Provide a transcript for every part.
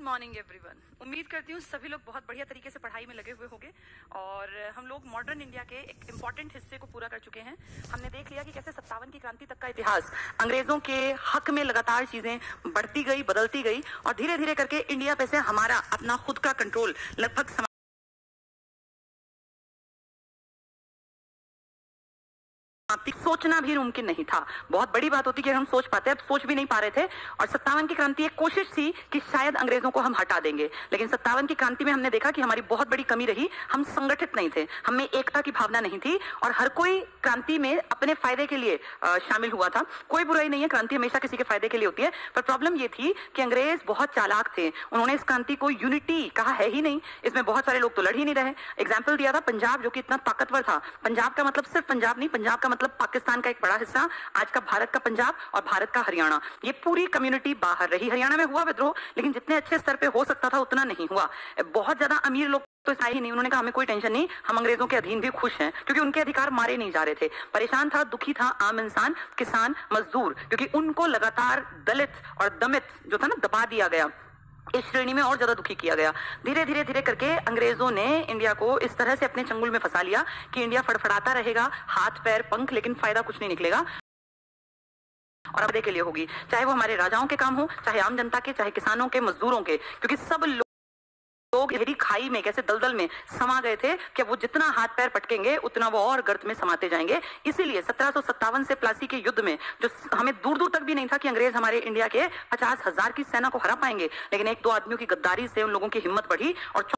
Morning everyone. उम्मीद करती हूँ सभी लोग बहुत बढ़िया तरीके से पढ़ाई में लगे हुए होंगे और हम लोग मॉडर्न इंडिया के एक इम्पॉर्टेंट हिस्से को पूरा कर चुके हैं। हमने देख लिया कि कैसे 57 की क्रांति तक का इतिहास अंग्रेजों के हक में लगातार चीजें बढ़ती गई, बदलती गई और धीरे धीरे करके इंडिया पे से हमारा अपना खुद का कंट्रोल लगभग सोचना भी मुमकिन नहीं था। बहुत बड़ी बात होती कि हम सोच पाते, अब सोच भी नहीं पा रहे थे। और 57 की क्रांति एक कोशिश थी कि शायद अंग्रेजों को हम हटा देंगे, लेकिन 57 की क्रांति में हमने देखा कि हमारी बहुत बड़ी कमी रही, हम संगठित नहीं थे, हमें एकता की भावना नहीं थी और हर कोई क्रांति में अपने फायदे के लिए शामिल हुआ था। कोई बुराई नहीं है, क्रांति हमेशा किसी के फायदे के लिए होती है, पर प्रॉब्लम ये थी कि अंग्रेज बहुत चालाक थे। उन्होंने इस क्रांति को यूनिटी कहा है ही नहीं, इसमें बहुत सारे लोग तो लड़ ही नहीं रहे। एग्जाम्पल दिया था पंजाब, जो कि इतना ताकतवर था। पंजाब का मतलब सिर्फ पंजाब नहीं, पंजाब का मतलब पाकिस्तान का एक बड़ा हिस्सा, आज का भारत का पंजाब और भारत का हरियाणा, ये पूरी कम्युनिटी बाहर रही। हरियाणा में हुआ विद्रोह, लेकिन जितने अच्छे स्तर पे हो सकता था उतना नहीं हुआ। बहुत ज्यादा अमीर लोग तो आए ही नहीं, उन्होंने कहा हमें कोई टेंशन नहीं, हम अंग्रेजों के अधीन भी खुश हैं, क्योंकि उनके अधिकार मारे नहीं जा रहे थे। परेशान था, दुखी था आम इंसान, किसान, मजदूर, क्योंकि उनको लगातार दलित और दमित जो था ना, दबा दिया गया, इस श्रेणी में और ज्यादा दुखी किया गया। धीरे धीरे धीरे करके अंग्रेजों ने इंडिया को इस तरह से अपने चंगुल में फंसा लिया कि इंडिया फड़फड़ाता रहेगा, हाथ पैर पंख, लेकिन फायदा कुछ नहीं निकलेगा और अब के लिए होगी, चाहे वो हमारे राजाओं के काम हो, चाहे आम जनता के, चाहे किसानों के, मजदूरों के, क्योंकि सब लोग गहरी खाई में, कैसे दलदल में समा गए थे कि वो जितना हाथ पैर पटकेंगे उतना वो और गर्त में समाते जाएंगे। इसीलिए 1757 से प्लासी के युद्ध में, जो हमें दूर दूर तक भी नहीं था कि अंग्रेज हमारे इंडिया के 50,000 की सेना को हरा पाएंगे, लेकिन एक दो आदमियों की गद्दारी से उन लोगों की हिम्मत बढ़ी और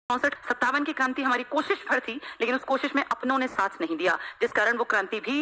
57 की क्रांति हमारी कोशिश भर थी, लेकिन उस कोशिश में अपनों ने साथ नहीं दिया, जिस कारण वो क्रांति भी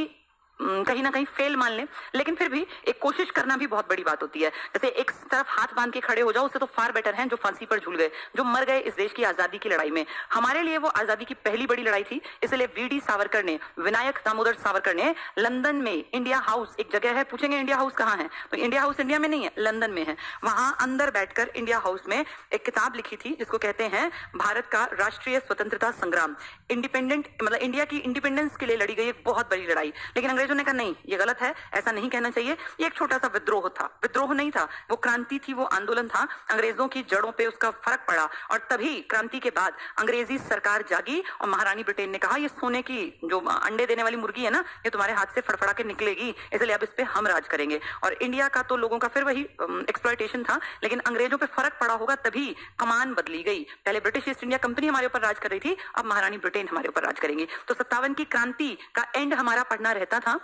कहीं ना कहीं फेल मान लें। लेकिन फिर भी एक कोशिश करना भी बहुत बड़ी बात होती है। जैसे एक तरफ हाथ बांध के खड़े हो जाओ, उससे तो फार बेटर है जो फांसी पर झूल गए, जो मर गए इस देश की आजादी की लड़ाई में। हमारे लिए वो आजादी की पहली बड़ी लड़ाई थी, इसलिए वीडी सावरकर ने, विनायक दामोदर सावरकर ने लंदन में इंडिया हाउस, एक जगह है, पूछेंगे इंडिया हाउस कहाँ है, तो इंडिया हाउस इंडिया में नहीं है, लंदन में है। वहां अंदर बैठकर इंडिया हाउस में एक किताब लिखी थी जिसको कहते हैं भारत का राष्ट्रीय स्वतंत्रता संग्राम। इंडिपेंडेंट मतलब इंडिया की इंडिपेंडेंस के लिए लड़ी गई एक बहुत बड़ी लड़ाई। लेकिन अंग्रेजों ने कहा नहीं, ये गलत है, ऐसा नहीं कहना चाहिए। ये एक छोटा सा विद्रोह था, विद्रोह नहीं था, वो क्रांति थी, वो आंदोलन था। अंग्रेजों की जड़ों पे उसका फर्क पड़ा और तभी क्रांति के बाद अंग्रेजी सरकार जागी और महारानी ब्रिटेन ने कहा ये सोने की जो अंडे देने वाली मुर्गी है ना, ये तुम्हारे हाथ से फड़फड़ा के निकलेगी, इसलिए अब इस पे हम राज करेंगे। और इंडिया का तो लोगों का फिर वही एक्सप्लॉयटेशन था, लेकिन अंग्रेजों पे फर्क पड़ा होगा, तभी कमान बदली गई। पहले ब्रिटिश ईस्ट इंडिया कंपनी हमारे ऊपर राज कर रही थी, अब महारानी ब्रिटेन हमारे ऊपर राज करेंगी। तो 57 की क्रांति का एंड हमारा पढ़ना रहता था।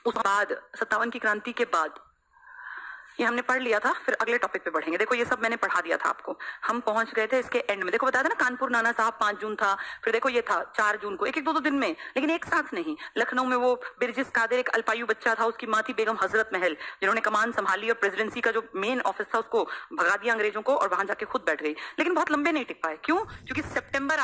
उस बाद 57 की क्रांति के बाद ये हमने पढ़ लिया था, फिर अगले टॉपिक पे बढ़ेंगे। देखो ये सब मैंने पढ़ा दिया था आपको, हम पहुंच गए थे इसके एंड में। देखो बताया था ना, कानपुर नाना साहब 5 जून था, फिर देखो ये था 4 जून को, एक एक दो दो दिन में, लेकिन एक साथ नहीं। लखनऊ में वो बिरजिस कादिर, एक अल्पायु बच्चा था, उसकी माँ थी बेगम हजरत महल, जिन्होंने कमान संभाली और प्रेसिडेंसी का जो मेन ऑफिस था उसको भगा दिया अंग्रेजों को और वहां जाके खुद बैठ गई। लेकिन बहुत लंबे नहीं टिक पाए, क्यों? क्योंकि सितंबर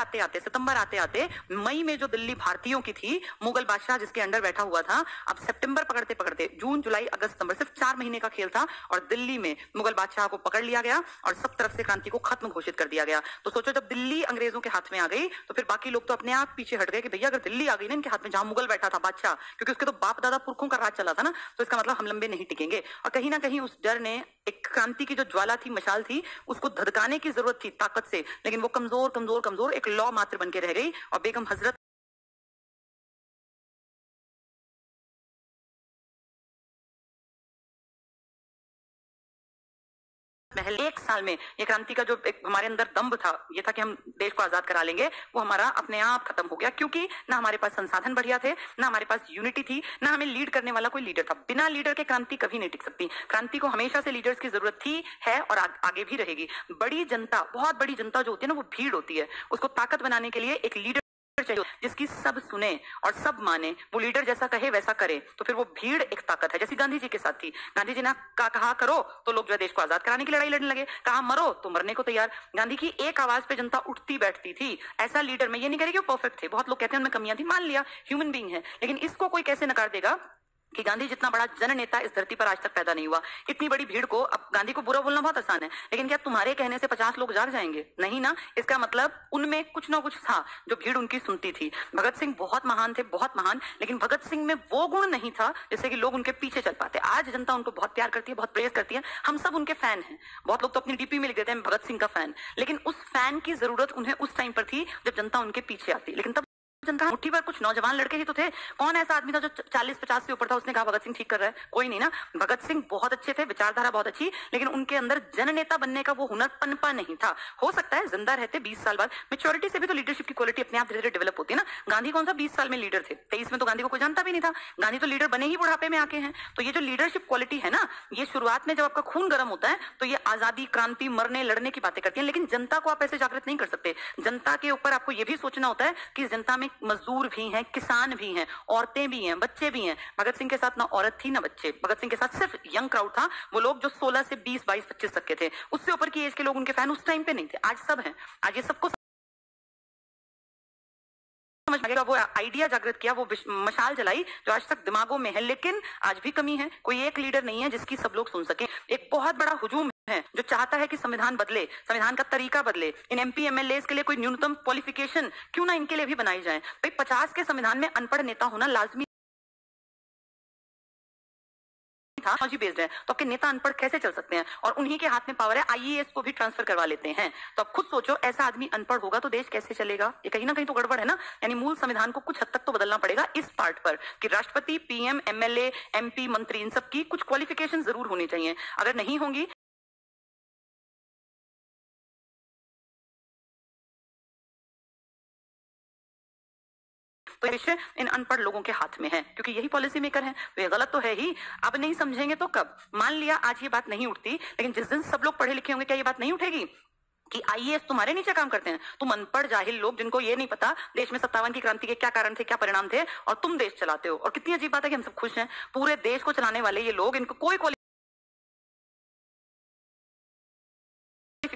आते आते मई में जो दिल्ली भारतीयों की थी, मुगल बादशाह जिसके अंडर बैठा हुआ था, अब सितंबर पकड़ते पकड़ते जून जुलाई अगस्त सितंबर, सिर्फ 4 महीने का खेल था और दिल्ली में मुगल बादशाह को पकड़ लिया गया और सब तरफ से क्रांति को खत्म घोषित कर दिया गया। तो सोचो जब दिल्ली अंग्रेजों के हाथ में आ गई तो फिर बाकी लोग तो अपने आप पीछे हट गए कि भैया अगर दिल्ली आ गई ना इनके हाथ में, जहां मुगल बैठा था बादशाह, क्योंकि उसके तो बाप दादा पुरखों का राज चला था ना, तो इसका मतलब हम लंबे नहीं टिकेंगे। और कहीं ना कहीं उस डर ने, एक क्रांति की जो ज्वाला थी, मशाल थी, उसको धधकाने की जरूरत थी ताकत से, लेकिन वो कमजोर कमजोर कमजोर एक लौ मात्र बन के रह गई। और बेगम हजरत महल, 1 साल में ये क्रांति का जो एक हमारे अंदर दम्भ था, ये था कि हम देश को आजाद करा लेंगे, वो हमारा अपने आप खत्म हो गया। क्योंकि ना हमारे पास संसाधन बढ़िया थे, ना हमारे पास यूनिटी थी, ना हमें लीड करने वाला कोई लीडर था। बिना लीडर के क्रांति कभी नहीं टिक सकती। क्रांति को हमेशा से लीडर्स की जरूरत थी, है और आगे भी रहेगी। बड़ी जनता, बहुत बड़ी जनता जो होती है ना, वो भीड़ होती है, उसको ताकत बनाने के लिए एक लीडर चाहिए जिसकी सब सुने और सब माने, वो लीडर जैसा कहे वैसा करे, तो फिर वो भीड़ एक ताकत है। जैसी गांधी जी के साथ थी, गांधी जी ने कहा करो तो लोग जो है देश को आजाद कराने की लड़ाई लड़ने लगे, कहा मरो तो मरने को तैयार। गांधी की एक आवाज पे जनता उठती बैठती थी। ऐसा लीडर, मैं ये नहीं कह रही कि वो परफेक्ट थे, बहुत लोग कहते हैं उनमें कमियां थी, मान लिया, ह्यूमन बीइंग है, लेकिन इसको कोई कैसे नकार देगा कि गांधी जितना बड़ा जन नेता इस धरती पर आज तक पैदा नहीं हुआ। इतनी बड़ी भीड़ को, अब गांधी को बुरा बोलना बहुत आसान है, लेकिन क्या तुम्हारे कहने से 50 लोग जाग जाएंगे? नहीं ना। इसका मतलब उनमें कुछ ना कुछ था जो भीड़ उनकी सुनती थी। भगत सिंह बहुत महान थे, बहुत महान, लेकिन भगत सिंह में वो गुण नहीं था जिससे कि लोग उनके पीछे चल पाते। आज जनता उनको बहुत प्यार करती है, बहुत प्रेज करती है, हम सब उनके फैन हैं। बहुत लोग तो अपनी डीपी में लिख देते हैं भगत सिंह का फैन, लेकिन उस फैन की जरूरत उन्हें उस टाइम पर थी जब जनता उनके पीछे आती। लेकिन तब जनता मुट्ठी भर कुछ नौजवान लड़के ही तो थे। कौन ऐसा आदमी था जो 40-50 से ऊपर था उसने कहा भगत सिंह ठीक कर रहा है? कोई नहीं ना। भगत सिंह बहुत अच्छे थे, विचारधारा बहुत अच्छी, लेकिन उनके अंदर जननेता बनने का वो हुनर पनपा नहीं था। हो सकता है जिंदा रहते 20 साल बाद, मेच्योरिटी से भी तो लीडरशिप की क्वालिटी अपने आप धीरे धीरे डेवलप होती है ना। गांधी कौन सा 20 साल में लीडर थे? 23 में तो गांधी को कोई जानता भी नहीं था। गांधी तो लीडर बने ही बुढ़ापे में आके हैं। तो ये जो लीडरशिप क्वालिटी है ना, ये शुरुआत में जब आपका खून गर्म होता है तो ये आजादी, क्रांति, मरने लड़ने की बातें करती है, लेकिन जनता को आप ऐसे जागृत नहीं कर सकते। जनता के ऊपर आपको ये भी सोचना होता है कि जनता में मजदूर भी हैं, किसान भी हैं, औरतें भी हैं, बच्चे भी हैं। भगत सिंह के साथ ना औरत थी ना बच्चे। भगत सिंह के साथ सिर्फ यंग क्राउड था, वो लोग जो 16 से 20, 22, 25 तक के थे। उससे ऊपर की एज के लोग उनके फैन उस टाइम पे नहीं थे। आज सब हैं। आज ये सबको समझ में आएगा। वो आइडिया जागृत किया, वो मशाल जलाई जो आज तक दिमागों में है, लेकिन आज भी कमी है। कोई एक लीडर नहीं है जिसकी सब लोग सुन सके। एक बहुत बड़ा हुजूम है जो चाहता है कि संविधान बदले, संविधान का तरीका बदले। इन एमपी एमएलए के लिए कोई न्यूनतम क्वालिफिकेशन क्यों ना इनके लिए भी बनाई जाए। भाई 50 के संविधान में अनपढ़ नेता होना लाजमी बेस्ड है, तो आपके नेता अनपढ़ कैसे चल सकते हैं? और उन्हीं के हाथ में पावर है, आईएएस को भी ट्रांसफर करवा लेते हैं। तो आप खुद सोचो, ऐसा आदमी अनपढ़ होगा तो देश कैसे चलेगा? ये कहीं ना कहीं तो गड़बड़ है ना। यानी मूल संविधान को कुछ हद तक तो बदलना पड़ेगा इस पार्ट पर कि राष्ट्रपति, पीएम, एमएलए, एमपी, मंत्री, इन सब की कुछ क्वालिफिकेशन जरूर होनी चाहिए। अगर नहीं होंगी तो विषय इन अनपढ़ लोगों के हाथ में है, क्योंकि यही पॉलिसी मेकर है। तो ये गलत तो है ही। अब नहीं समझेंगे तो कब? मान लिया आज ये बात नहीं उठती, लेकिन जिस दिन सब लोग पढ़े लिखे होंगे क्या ये बात नहीं उठेगी कि आईएएस तुम्हारे नीचे काम करते हैं? तुम अनपढ़ जाहिल लोग जिनको ये नहीं पता देश में 57 की क्रांति के क्या कारण थे, क्या परिणाम थे, और तुम देश चलाते हो। और कितनी अजीब बात है कि हम सब खुश हैं। पूरे देश को चलाने वाले ये लोग, इनको कोई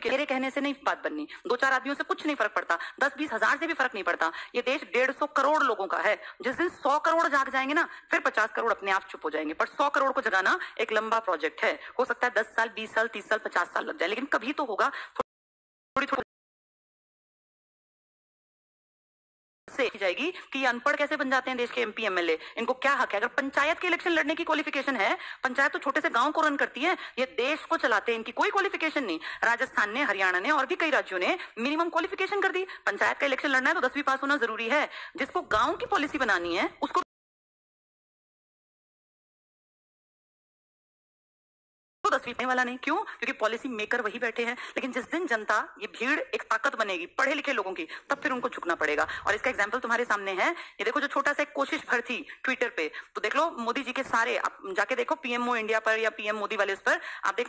मेरे कहने से नहीं बात बननी। 2-4 आदमियों से कुछ नहीं फर्क पड़ता, 10-20 हजार से भी फर्क नहीं पड़ता। ये देश 150 करोड़ लोगों का है। जिस दिन 100 करोड़ जाग जाएंगे ना, फिर 50 करोड़ अपने आप चुप हो जाएंगे। पर 100 करोड़ को जगाना एक लंबा प्रोजेक्ट है। हो सकता है 10 साल, 20 साल, 30 साल, 50 साल लग जाए, लेकिन कभी तो होगा। थोड़ी थोड़ी से जाएगी कि ये अनपढ़ कैसे बन जाते हैं देश के एमपी एमएलए। इनको क्या हक है? अगर पंचायत के इलेक्शन लड़ने की क्वालिफिकेशन है, पंचायत तो छोटे से गांव को रन करती है, ये देश को चलाते हैं, इनकी कोई क्वालिफिकेशन नहीं। राजस्थान ने, हरियाणा ने और भी कई राज्यों ने मिनिमम क्वालिफिकेशन कर दी। पंचायत का इलेक्शन लड़ना है तो 10वीं पास होना जरूरी है। जिसको गांव की पॉलिसी बनानी है उसको 10वीं वाला नहीं। क्यों? क्योंकि पॉलिसी मेकर वही बैठे हैं। लेकिन जिस दिन जनता, ये भीड़ एक ताकत बनेगी पढ़े लिखे लोगों की, तब फिर उनको झुकना पड़ेगा। और इसका एग्जांपल तुम्हारे सामने है। ये देखो, जो छोटा सा एक कोशिश भर थी ट्विटर पे, तो देख लो मोदी जी के सारे, आप जाके देखो पीएमओ इंडिया पर या पीएम मोदी वाले उस पर, आप देख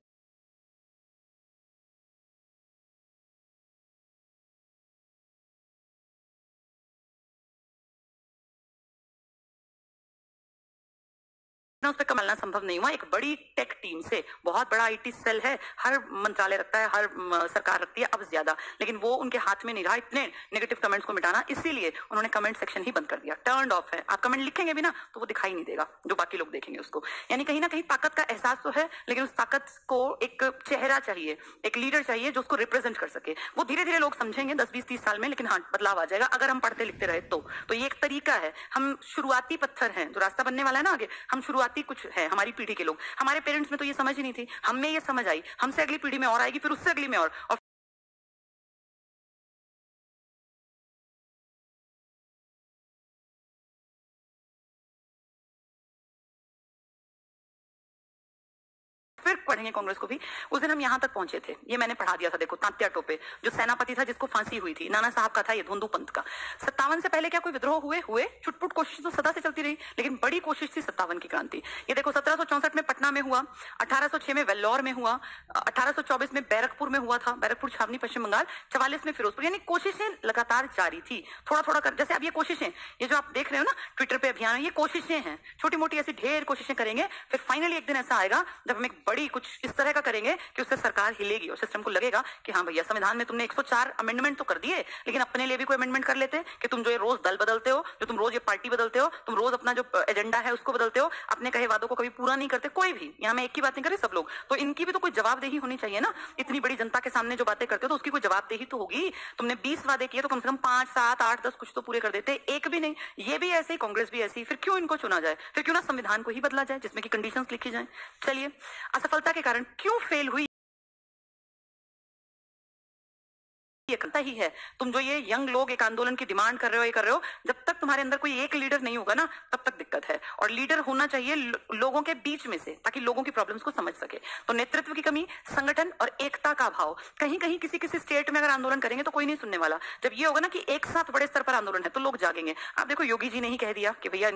उस पर कमलना संभव नहीं हुआ। एक बड़ी टेक टीम से, बहुत बड़ा आईटी सेल है, हर मंत्रालय रखता है, हर सरकार रखती है अब ज्यादा, लेकिन वो उनके हाथ में नहीं रहा इतने नेगेटिव कमेंट्स को मिटाना। इसीलिए उन्होंने कमेंट सेक्शन ही बंद कर दिया, टर्न ऑफ है। आप कमेंट लिखेंगे भी ना तो वो दिखाई नहीं देगा, जो बाकी लोग देखेंगे उसको। यानी कहीं ना कहीं ताकत का एहसास तो है, लेकिन उस ताकत को एक चेहरा चाहिए, एक लीडर चाहिए जो उसको रिप्रेजेंट कर सके। वो धीरे धीरे लोग समझेंगे 10-20-30 साल में, लेकिन हाँ बदलाव आ जाएगा अगर हम पढ़ते लिखते रहे तो। ये एक तरीका है। हम शुरुआती पत्थर हैं, जो रास्ता बनने वाला है ना आगे, हम शुरुआती कुछ है। हमारी पीढ़ी के लोग, हमारे पेरेंट्स में तो ये समझ ही नहीं थी, हमें ये समझ आई, हमसे अगली पीढ़ी में और आएगी, फिर उससे अगली में और फिर पढ़ेंगे कांग्रेस को भी। उस दिन हम यहां तक पहुंचे थे, ये मैंने पढ़ा दिया था। देखो, तात्या टोपे जो सेनापति था जिसको फांसी हुई थी, नाना साहब का था ये, धोंदू पंत का। 57 से पहले क्या कोई विद्रोह हुए? चुटपुट कोशिश तो सदा से चलती रही, लेकिन बड़ी कोशिश थी 57 की क्रांति। ये देखो 1764 में पटना पटना में हुआ, 1806 में वेल्लोर में हुआ, 1824 में बैरकपुर में हुआ था, बैरकपुर छावनी पश्चिम बंगाल, 44 में फिरोजपुर। यानी कोशिशें लगातार जारी थी, थोड़ा थोड़ा कर। जैसे अब ये कोशिशें, ये जो आप देख रहे हो ना ट्विटर पे अभियान, ये कोशिशें हैं, छोटी मोटी ऐसी ढेर कोशिशें करेंगे, फिर फाइनली एक दिन ऐसा आएगा जब हम एक बड़ी कुछ इस तरह का करेंगे कि उससे सरकार हिलेगी और सिस्टम को लगेगा कि हाँ भैया, संविधान में तुमने 104 अमेंडमेंट तो कर दिए, लेकिन अपने लिए भी कोई अमेंडमेंट कर लेते कि तुम जो ये रोज दल बदलते हो, जो तुम रोज ये पार्टी बदलते हो, तुम रोज अपना जो एजेंडा है उसको बदलते हो, अपने कहे वादों को कभी पूरा नहीं करते कोई भी। यहाँ मैं एक की बात नहीं कर रही, सब लोग। तो इनकी भी तो कोई जवाबदेही होनी चाहिए ना। इतनी बड़ी जनता के सामने जो बातें करते हो तो उसकी कोई जवाबदेही तो होगी। तुमने 20 वादे किए तो कम से कम 5, 7, 8, 10 कुछ तो पूरे कर देते, एक भी नहीं। ये भी ऐसे ही, कांग्रेस भी ऐसी। फिर क्यों इनको चुना जाए? फिर क्यों ना संविधान को ही बदला जाए जिसमें की कंडीशंस लिखी जाए। चलिए, असफलता के कारण क्यों फेल हुई ये करता ही है। तुम जो ये यंग लोग एक आंदोलन की डिमांड कर रहे हो, ये कर रहे हो, जब तक तुम्हारे अंदर कोई एक लीडर नहीं होगा ना, तब तक दिक्कत है। और लीडर होना चाहिए लोगों के बीच में से, ताकि लोगों की प्रॉब्लम्स को समझ सके। तो नेतृत्व की कमी, संगठन और एकता का अभाव। कहीं कहीं किसी किसी स्टेट में अगर आंदोलन करेंगे तो कोई नहीं सुनने वाला। जब ये होगा ना कि एक साथ बड़े स्तर पर आंदोलन है तो लोग जागेंगे। आप देखो, योगी जी ने ही कह दिया कि भैया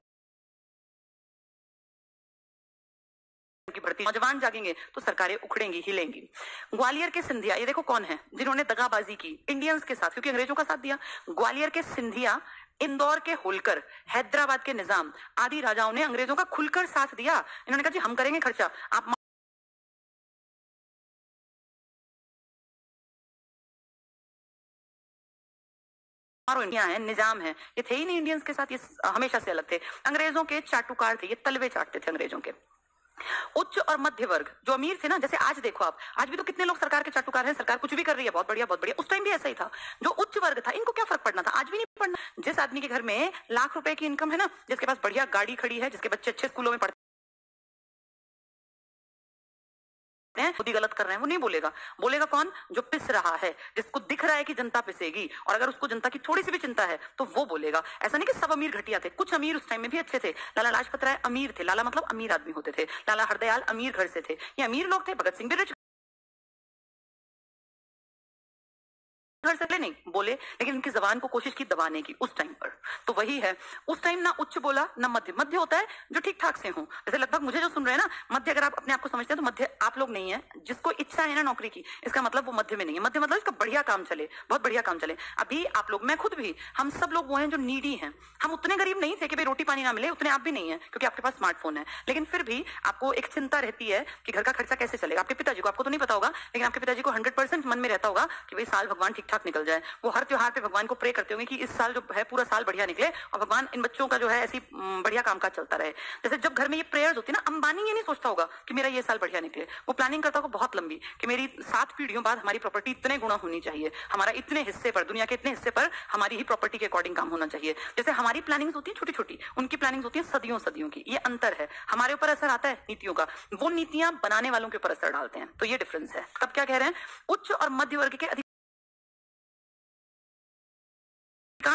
की भर्ती, नौजवान जागेंगे तो सरकारें उखड़ेंगी, हिलेंगी। ग्वालियर के सिंधिया, ये देखो कौन है जिन्होंने दगाबाजी की इंडियंस के साथ, क्योंकि अंग्रेजों का साथ दिया। ग्वालियर के सिंधिया, इंदौर के होलकर, हैदराबाद के निजाम आदि राजाओं ने अंग्रेजों का खुलकर साथ दिया। इन्होंने कहा जी हम करेंगे खर्चा, आप मारो। इंडिया है, निजाम है, ये थे ही नहीं इंडियंस के साथ, ये हमेशा से अलग थे। अंग्रेजों के चाटुकार थे, ये तलवे चाटते थे अंग्रेजों के। उच्च और मध्य वर्ग जो अमीर थे ना, जैसे आज देखो आप, आज भी तो कितने लोग सरकार के चाटुकार हैं, सरकार कुछ भी कर रही है, बहुत बढ़िया बहुत बढ़िया। उस टाइम भी ऐसा ही था। जो उच्च वर्ग था, इनको क्या फर्क पड़ना था? आज भी नहीं पड़ना। जिस आदमी के घर में लाख रुपए की इनकम है ना, जिसके पास बढ़िया गाड़ी खड़ी है, जिसके बच्चे अच्छे स्कूलों में पढ़ते हैं, खुद ही गलत कर रहे हैं, वो नहीं बोलेगा। बोलेगा कौन? जो पिस रहा है, जिसको दिख रहा है कि जनता पिसेगी, और अगर उसको जनता की थोड़ी सी भी चिंता है तो वो बोलेगा। ऐसा नहीं कि सब अमीर घटिया थे, कुछ अमीर उस टाइम में भी अच्छे थे। लाला लाजपत राय अमीर थे, लाला मतलब अमीर आदमी होते थे। लाला हरदयाल अमीर घर से थे, ये अमीर लोग थे। भगत सिंह भी रिच घर से नहीं बोले, लेकिन उनकी जबान को कोशिश की दबाने की उस टाइम पर। तो वही है, उस टाइम ना उच्च बोला ना मध्य। मध्य होता है जो ठीक ठाक से हो। जैसे लगभग मुझे जो सुन रहे हैं ना, मध्य अगर आप अपने आप को समझते हैं तो मध्य आप लोग नहीं है। जिसको इच्छा है ना नौकरी की, इसका मतलब वो मध्य में नहीं है। मध्य मतलब इसका बढ़िया काम चले, बहुत बढ़िया काम चले। अभी आप लोग, मैं खुद भी, हम सब लोग वो हैं जो नीडी हैं। हम उतने गरीब नहीं थे कि भाई रोटी पानी ना मिले, उतने आप भी नहीं है क्योंकि आपके पास स्मार्टफोन है। लेकिन फिर भी आपको एक चिंता रहती है कि घर का खर्चा कैसे चलेगा। आपके पिताजी को, आपको तो नहीं पता होगा, लेकिन आपके पिताजी को 100% मन में रहता होगा कि भाई साल भगवान ठीक ठाक निकल जाए। वो हर त्योहार पे भगवान को प्रे करते होंगे कि इस साल जो है पूरा साल बढ़िया निकले और भगवान इन बच्चों का जो है ऐसी बढ़िया कामकाज चलता रहे। जैसे जब घर में ये प्रेयर्स होती है ना, अंबानी ये नहीं सोचता होगा कि मेरा ये साल बढ़िया निकले। वो प्लानिंग करता होगा बहुत लंबी कि मेरी 7 पीढ़ियों बाद हमारी प्रॉपर्टी इतने गुना होनी चाहिए, हमारा इतने हिस्से पर, दुनिया के इतने हिस्से पर हमारी ही प्रॉपर्टी के अकॉर्डिंग काम होना चाहिए। जैसे हमारी प्लानिंग्स होती है छोटी छोटी, उनकी प्लानिंग्स होती है सदियों सदियों की। ये अंतर है। हमारे ऊपर असर आता है नीतियों का, वो नीतियां बनाने वालों के ऊपर असर डालते हैं। तो ये डिफरेंस है। तब क्या कह रहे हैं? उच्च और मध्य वर्ग के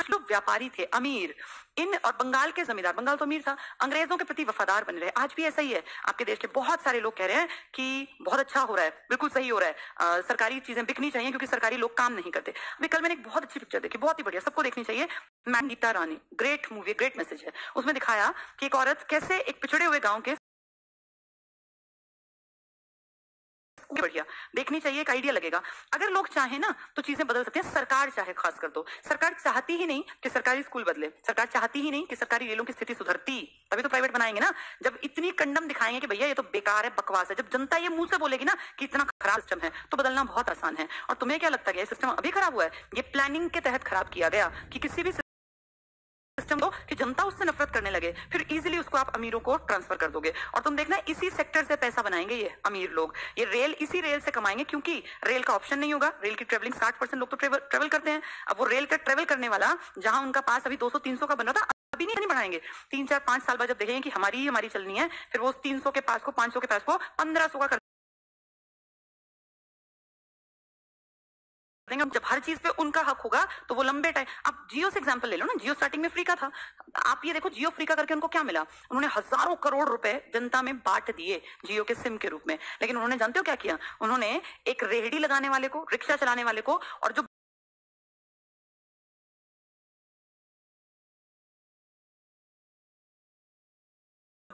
लोग व्यापारी थे, अमीर। इन और बंगाल के जमींदार, बंगाल तो अमीर था, अंग्रेजों के प्रति वफादार बने रहे। आज भी ऐसा ही है। आपके देश के बहुत सारे लोग कह रहे हैं कि बहुत अच्छा हो रहा है, बिल्कुल सही हो रहा है, सरकारी चीजें बिकनी चाहिए क्योंकि सरकारी लोग काम नहीं करते। अभी कल मैंने एक बहुत अच्छी पिक्चर देखी, बहुत ही बढ़िया, सबको देखनी चाहिए। मैम गीता रानी, ग्रेट मूवी, ग्रेट मैसेज है। उसमें दिखाया कि एक औरत कैसे एक पिछड़े हुए गांव के, बढ़िया देखनी चाहिए, एक आइडिया लगेगा। अगर लोग चाहे ना तो चीजें बदल सकते हैं। सरकार चाहे, खास कर तो सरकार चाहती ही नहीं कि सरकारी स्कूल बदले, सरकार चाहती ही नहीं कि सरकारी रेलों की स्थिति सुधरती, तभी तो प्राइवेट बनाएंगे ना। जब इतनी कंडम दिखाएंगे कि भैया ये तो बेकार है, बकवास है, जब जनता ये मुंह से बोलेगी ना कि इतना खराब सिस्टम है, तो बदलना बहुत आसान है। और तुम्हें क्या लगता है ये सिस्टम अभी खराब हुआ है? ये प्लानिंग के तहत खराब किया गया कि किसी भी सिस्टम को कि जनता उससे नफरत करने लगे, फिर इजीली उसको आप अमीरों को ट्रांसफर कर दोगे। और तुम देखना इसी सेक्टर से पैसा बनाएंगे ये अमीर लोग। ये रेल, इसी रेल से कमाएंगे क्योंकि रेल का ऑप्शन नहीं होगा। रेल की ट्रेवलिंग 60% लोग तो ट्रेवल करते हैं। अब वो रेल का ट्रेवल करने वाला जहां उनका पास अभी 200-300 का बन रहा था, अभी नहीं बढ़ाएंगे। 3-4-5 साल बाद जब देखेंगे कि हमारी चलनी है, फिर वो 300 के पास को, 500 के पास को 1500 का कर देंगे। जब हर चीज पे उनका हक होगा तो वो लंबे टाइम, आप जियो से एग्जांपल ले लो ना। जियो स्टार्टिंग में फ्री का था। आप ये देखो जियो फ्री का करके उनको क्या मिला? उन्होंने हजारों करोड़ रुपए जनता में बांट दिए जियो के सिम के रूप में। लेकिन उन्होंने, जानते हो क्या किया? उन्होंने एक रेहड़ी लगाने वाले को, रिक्शा चलाने वाले को, और जो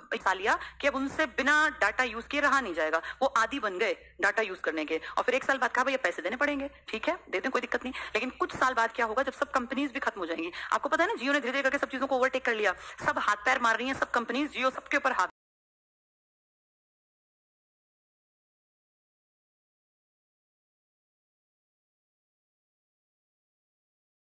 पैसा लिया कि अब उनसे बिना डाटा यूज किए रहा नहीं जाएगा, वो आदी बन गए डाटा यूज करने के, और फिर 1 साल बाद कहा भैया पैसे देने पड़ेंगे, ठीक है दे दें कोई दिक्कत नहीं। लेकिन कुछ साल बाद क्या होगा, जब सब कंपनीज भी खत्म हो जाएंगी। आपको पता है ना, जियो ने धीरे धीरे करके सब चीजों को ओवरटेक कर लिया, सब हाथ पैर मार रही हैं, सब कंपनीज जियो सबके ऊपर हाथ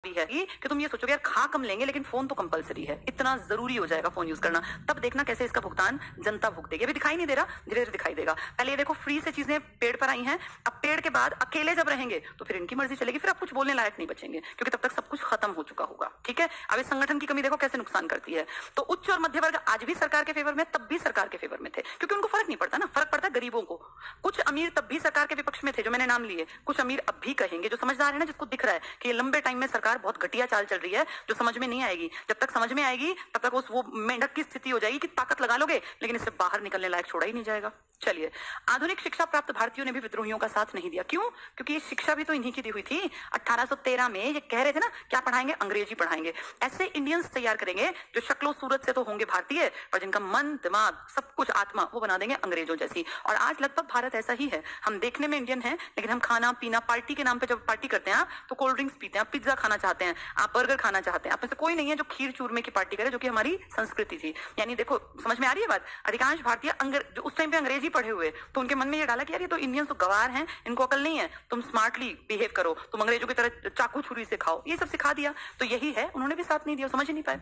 है कि तुम ये सोचोगे यार खा कम लेंगे लेकिन फोन तो कंपलसरी है, इतना जरूरी हो जाएगा फोन यूज करना। तब देखना कैसे इसका भुगतान जनता भुगतेगी। अभी दिखाई नहीं दे रहा, धीरे धीरे दिखाई देगा। पहले ये देखो फ्री से चीजें पेड़ पर आई हैं, अब पेड़ के बाद अकेले जब रहेंगे तो फिर इनकी मर्जी चलेगी, फिर आप कुछ बोलने लायक नहीं बचेंगे क्योंकि तब तक सब कुछ खत्म हो चुका होगा। ठीक है, अब इस संगठन की कमी देखो कैसे नुकसान करती है। तो उच्च और मध्य वर्ग आज भी सरकार के फेवर में, तब भी सरकार के फेवर में थे क्योंकि उनको फर्क नहीं पड़ता ना, फर्क पड़ता है गरीबों को। कुछ अमीर तब भी सरकार के विपक्ष में थे जो मैंने नाम लिए, कुछ अमीर अब भी कहेंगे, जो समझदार है ना, जिसको दिख रहा है कि ये लंबे टाइम में सरकार बहुत घटिया चाल चल रही है, जो समझ में नहीं आएगी। जब तक समझ में आएगी तब तक उस वो मेंढक की स्थिति हो जाएगी कि ताकत लगा लोगे लेकिन इससे बाहर निकलने लायक छोड़ा ही नहीं जाएगा। चलिए, आधुनिक शिक्षा प्राप्त भारतीयों ने भी विद्रोहियों का साथ नहीं दिया। क्यों? क्योंकि ये शिक्षा भी तो इन्हीं की दी हुई थी। 1813 में ये कह रहे थे ना, क्या पढ़ाएंगे? अंग्रेजी पढ़ाएंगे। ऐसे इंडियंस तैयार करेंगे जो शक्लो सूरत से तो होंगे भारतीय, पर जिनका मन दिमाग सब कुछ आत्मा वो बना देंगे अंग्रेजों जैसी। और आज लगभग भारत ऐसा ही है। हम देखने में इंडियन है लेकिन हम खाना पीना, पार्टी के नाम पे जब पार्टी करते हैं तो कोल्ड ड्रिंक्स पीते हैं, पिज्जा खाना चाहते हैं, आप बर्गर खाना चाहते हैं। आप में से कोई नहीं है जो खीर चूरमे की पार्टी करे, जो कि हमारी संस्कृति थी। यानी देखो, समझ में आ रही है बात? अधिकांश भारतीय जो उस टाइम पे अंग्रेजी पढ़े हुए, तो उनके मन में ये डाला कि यार ये तो इंडियंस तो गवार हैं, इनको अकल नहीं है, तुम स्मार्टली बिहेव करो, तुम अंग्रेजों की तरह चाकू छुरी से खाओ, ये सब सिखा दिया। तो यही है, उन्होंने भी साथ नहीं दिया, समझ ही नहीं पाए।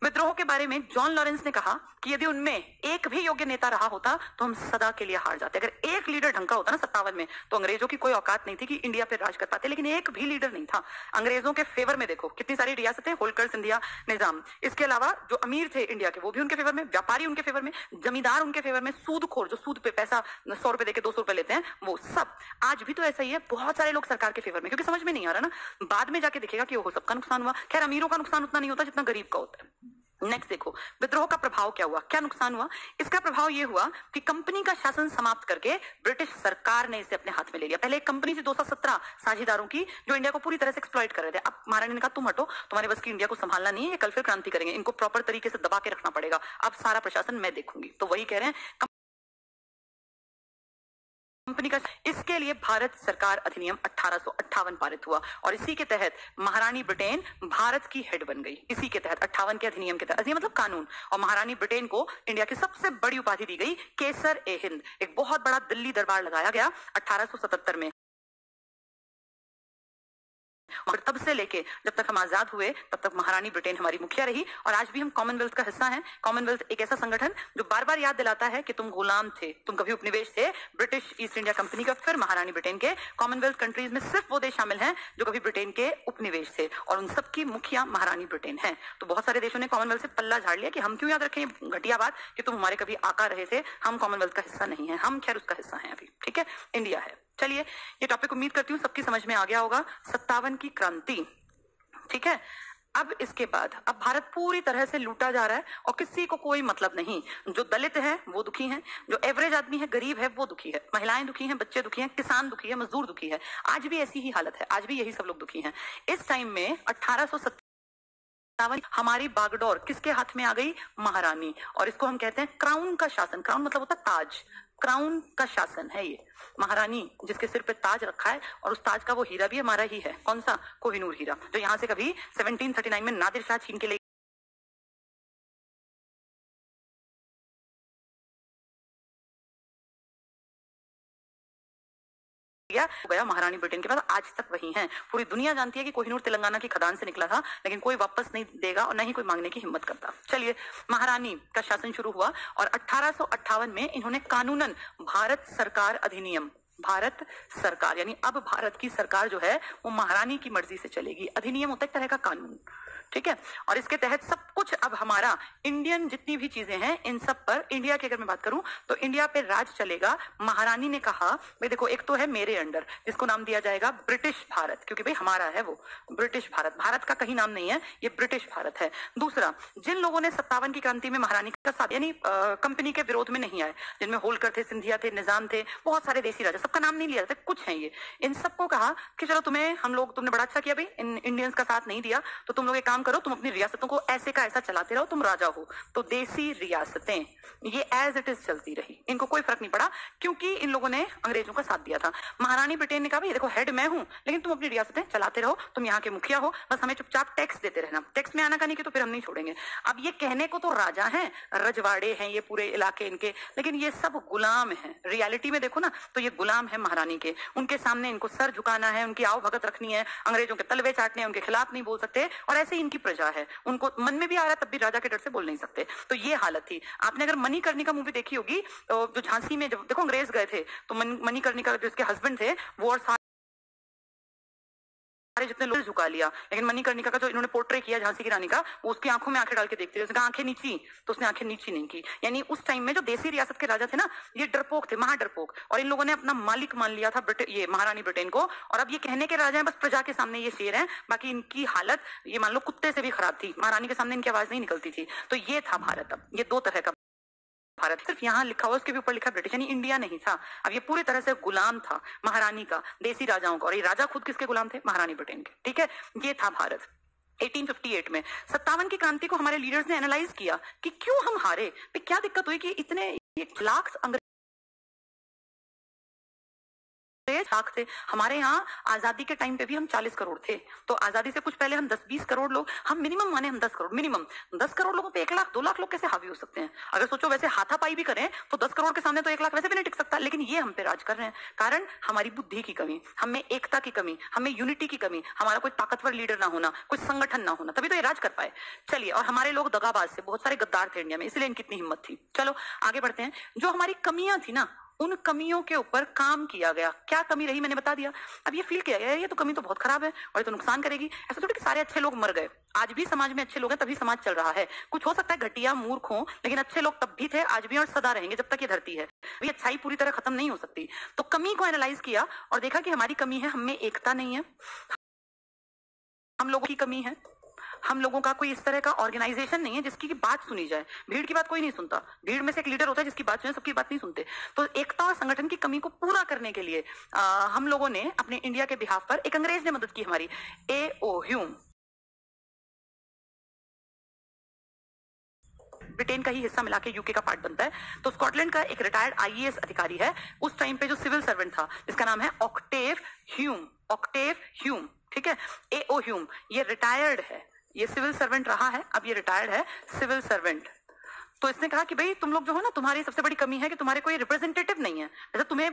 विद्रोह के बारे में जॉन लॉरेंस ने कहा कि यदि उनमें एक भी योग्य नेता रहा होता तो हम सदा के लिए हार जाते। अगर एक लीडर ढंग का होता ना 57 में, तो अंग्रेजों की कोई औकात नहीं थी कि इंडिया पे राज कर पाते, लेकिन एक भी लीडर नहीं था। अंग्रेजों के फेवर में देखो कितनी सारी रियासतें, होलकर, सिंधिया, निजाम। इसके अलावा जो अमीर थे इंडिया के वो भी उनके फेवर में, व्यापारी उनके फेवर में, जमींदार उनके फेवर में, सूदखोर जो सूद पे पैसा 100 रुपए देके 200 रुपए लेते हैं वो सब। आज भी तो ऐसा ही है, बहुत सारे लोग सरकार के फेवर में, क्योंकि समझ में नहीं आ रहा ना, बाद में जाके दिखेगा कि वो सबका नुकसान हुआ। खैर, अमीरों का नुकसान उतना नहीं होता जितना गरीब का होता है। नेक्स्ट देखो, विद्रोह का प्रभाव क्या हुआ, क्या नुकसान हुआ। इसका प्रभाव यह हुआ कि कंपनी का शासन समाप्त करके ब्रिटिश सरकार ने इसे अपने हाथ में ले लिया। पहले एक कंपनी थी 217 साझेदारों की जो इंडिया को पूरी तरह से एक्सप्लॉइट कर रहे थे। अब महारानी ने कहा तुम हटो, तुम्हारे बस की इंडिया को संभालना नहीं है, ये कल फिर क्रांति करेंगे, इनको प्रॉपर तरीके से दबा के रखना पड़ेगा, अब सारा प्रशासन मैं देखूंगी। तो वही कह रहे हैं कंपनी का। इसके लिए भारत सरकार अधिनियम 1858 पारित हुआ और इसी के तहत महारानी ब्रिटेन भारत की हेड बन गई। इसी के तहत 58 के अधिनियम के तहत, अधिनियम मतलब कानून, और महारानी ब्रिटेन को इंडिया की सबसे बड़ी उपाधि दी गई, केसर ए हिंद। एक बहुत बड़ा दिल्ली दरबार लगाया गया 1877 में। और तब से लेके जब तक हम आजाद हुए तब तक महारानी ब्रिटेन हमारी मुखिया रही और आज भी हम कॉमनवेल्थ का हिस्सा हैं। कॉमनवेल्थ एक ऐसा संगठन जो बार बार याद दिलाता है कि तुम गुलाम थे, तुम कभी उपनिवेश थे ब्रिटिश ईस्ट इंडिया कंपनी का, फिर महारानी ब्रिटेन के। कॉमनवेल्थ कंट्रीज में सिर्फ वो देश शामिल हैं जो कभी ब्रिटेन के उपनिवेश थे और उन सबकी मुखिया महारानी ब्रिटेन है। तो बहुत सारे देशों ने कॉमनवेल्थ से पल्ला झाड़ लिया कि हम क्यों याद रखें घटिया बात कि तुम हमारे कभी आका रहे थे, हम कॉमनवेल्थ का हिस्सा नहीं है, हम खैर उसका हिस्सा है अभी, ठीक है, इंडिया है। चलिए, ये टॉपिक उम्मीद करती हूँ सबकी समझ में आ गया होगा। 57 की क्रांति, ठीक है। अब इसके बाद अब भारत पूरी तरह से लूटा जा रहा है और किसी को कोई मतलब नहीं। जो दलित है वो दुखी हैं, जो एवरेज आदमी है, गरीब है, वो दुखी है, महिलाएं दुखी हैं, बच्चे दुखी हैं, किसान दुखी है, मजदूर दुखी है। आज भी ऐसी ही हालत है, आज भी यही सब लोग दुखी हैं। इस टाइम में 1857 हमारी बागडोर किसके हाथ में आ गई? महारानी। और इसको हम कहते हैं क्राउन का शासन। क्राउन मतलब होता है ताज, क्राउन का शासन है ये। महारानी जिसके सिर पे ताज रखा है और उस ताज का वो हीरा भी हमारा ही है। कौन सा? कोहिनूर हीरा, जो यहाँ से कभी 1739 में नादिर शाह छीन के ले गया महारानी ब्रिटेन के पास, आज तक वही हैं। पूरी दुनिया जानती है कि कोहिनूर तेलंगाना की खदान से निकला था, लेकिन कोई वापस नहीं देगा और न ही कोई मांगने की हिम्मत करता। चलिए, महारानी का शासन शुरू हुआ और 1858 में इन्होंने कानूनन भारत सरकार अधिनियम, भारत सरकार यानी अब भारत की सरकार जो है वो महारानी की मर्जी से चलेगी। अधिनियम होता है एक तरह का कानून, ठीक है। और इसके तहत सब कुछ अब हमारा इंडियन जितनी भी चीजें हैं इन सब पर, इंडिया की अगर मैं बात करूं तो इंडिया पे राज चलेगा। महारानी ने कहा भाई देखो, एक तो है मेरे अंडर जिसको नाम दिया जाएगा ब्रिटिश भारत, क्योंकि भाई हमारा है वो ब्रिटिश भारत, भारत का कहीं नाम नहीं है, ये ब्रिटिश भारत है। दूसरा, जिन लोगों ने 57 की क्रांति में महारानी का साथ यानी कंपनी के विरोध में नहीं आए, जिनमें होलकर थे, सिंधिया थे, निजाम थे, बहुत सारे देसी राजा, सबका नाम नहीं लिया जाता, कुछ है ये, इन सबको कहा कि चलो तुमने बड़ा अच्छा किया भाई, इन इंडियंस का साथ नहीं दिया, तो तुम लोग एक काम काम करो, तुम अपनी रियासतों को ऐसे का ऐसा चलाते रहो, तुम राजा हो। तो देसी रियासतें ये एज इट इज चलती रही, इनको कोई फर्क नहीं पड़ा, क्योंकि इन लोगों ने अंग्रेजों का साथ दिया था। महारानी ब्रिटेन ने कहा भाई देखो हेड मैं हूं, लेकिन तुम अपनी रियासतें चलाते रहो, तुम यहाँ के मुखिया हो, बस हमें चुपचाप टैक्स देते रहना, टैक्स में आना का नहीं कि तो फिर हम नहीं छोड़ेंगे। अब ये कहने को तो राजा हैं, रजवाड़े हैं ये पूरे इलाके इनके, लेकिन ये सब गुलाम हैं। रियलिटी में देखो ना तो ये गुलाम है महारानी के, उनके सामने इनको सर झुकाना है, उनकी आओ भगत रखनी है, अंग्रेजों के तलवे चाटने, उनके खिलाफ नहीं बोल सकते, और ऐसे ही इनकी प्रजा है, उनको मन में भी आ रहा है तब भी राजा के डर से बोल नहीं सकते। तो ये हालत थी। आपने अगर मणिकर्णिका मूवी देखी होगी, तो जो झांसी में जब देखो अंग्रेज गए थे तो मणिकर्णिका जो उसके हस्बैंड थे वो और जितने लोग झुका लिया, लेकिन मणिकर्णिका का जो इन्होंने पोर्ट्रे किया झांसी की रानी का, वो उसकी आंखों में आंखें डाल के देखते थे, उसने कहा आंखें नीची, तो उसने आंखें नीची नहीं की। यानी उस टाइम में जो देसी रियासत के राजा थे ना, ये डरपोक थे, महाडरपोक, और इन लोगों ने अपना मालिक मान लिया था ये महारानी ब्रिटेन को। और अब ये कहने के राजा हैं, बस प्रजा के सामने ये शेर हैं, बाकी इनकी हालत ये मान लो कुत्ते से भी खराब थी, महारानी के सामने इनकी आवाज नहीं निकलती थी। तो ये था भारत। अब ये दो तरह का भारत, सिर्फ यहाँ लिखा हुआ उसके भी ऊपर लिखा ब्रिटिश, यानी इंडिया नहीं था। अब ये पूरी तरह से गुलाम था महारानी का, देसी राजाओं का, और ये राजा खुद किसके गुलाम थे? महारानी ब्रिटेन के। ठीक है, ये था भारत। 1858 में 57 की क्रांति को हमारे लीडर्स ने एनालाइज किया कि क्यों हम हारे, क्या दिक्कत हुई कि इतने 1 लाख लाख थे। हमारे यहाँ आजादी के टाइम पे भी हम 40 करोड़ थे, तो आजादी से कुछ पहले हम 10-20 करोड़ लोग, हम मिनिमम माने हम 10 करोड़, मिनिमम 10 करोड़ लोगों पे 1 लाख 2 लाख लोग कैसे हावी हो सकते हैं? अगर सोचो वैसे हाथापाई भी करें तो 10 करोड़ के सामने तो 1 लाख वैसे भी नहीं टिक सकता, लेकिन ये हम पे राज कर रहे हैं। कारण हमारी बुद्धि की कमी, हमें एकता की कमी, हमें यूनिटी की कमी, हमारा कोई ताकतवर लीडर ना होना, कोई संगठन ना होना, तभी तो ये राज कर पाए। चलिए, और हमारे लोग दगाबाज से, बहुत सारे गद्दार थे इंडिया में, इसलिए इनकी इतनी हिम्मत थी। चलो आगे बढ़ते हैं। जो हमारी कमियां थी ना, उन कमियों के ऊपर काम किया गया। क्या कमी रही मैंने बता दिया। अब ये फील किया गया ये तो कमी तो बहुत खराब है और ये तो नुकसान करेगी। ऐसा थोड़ी कि सारे अच्छे लोग मर गए, आज भी समाज में अच्छे लोग हैं तभी समाज चल रहा है। कुछ हो सकता है घटिया मूर्ख हो, लेकिन अच्छे लोग तब भी थे, आज भी और सदा रहेंगे जब तक ये धरती है। ये अच्छाई पूरी तरह खत्म नहीं हो सकती। तो कमी को एनालाइज किया और देखा कि हमारी कमी है, हमें एकता नहीं है, हम लोगों की कमी है, हम लोगों का कोई इस तरह का ऑर्गेनाइजेशन नहीं है जिसकी बात सुनी जाए। भीड़ की बात कोई नहीं सुनता, भीड़ में से एक लीडर होता है जिसकी बात सुने, सबकी बात नहीं सुनते। तो एकता और संगठन की कमी को पूरा करने के लिए हम लोगों ने अपने इंडिया के बिहाफ पर, एक अंग्रेज ने मदद की हमारी, A.O. ह्यूम, ब्रिटेन का ही हिस्सा मिला के यूके का पार्ट बनता है। तो स्कॉटलैंड का एक रिटायर्ड आईएएस अधिकारी है उस टाइम पे, जो सिविल सर्वेंट था, जिसका नाम है ऑक्टेव ह्यूम, ऑक्टेव ह्यूम। ठीक है, A.O. ह्यूम, ये रिटायर्ड है, ये सिविल सर्वेंट रहा है, अब ये रिटायर्ड है सिविल सर्वेंट। तो इसने कहा कि भाई तुम लोग जो हो ना, तुम्हारी सबसे बड़ी कमी है कि तुम्हारे कोई रिप्रेजेंटेटिव नहीं है। जैसे तुम्हें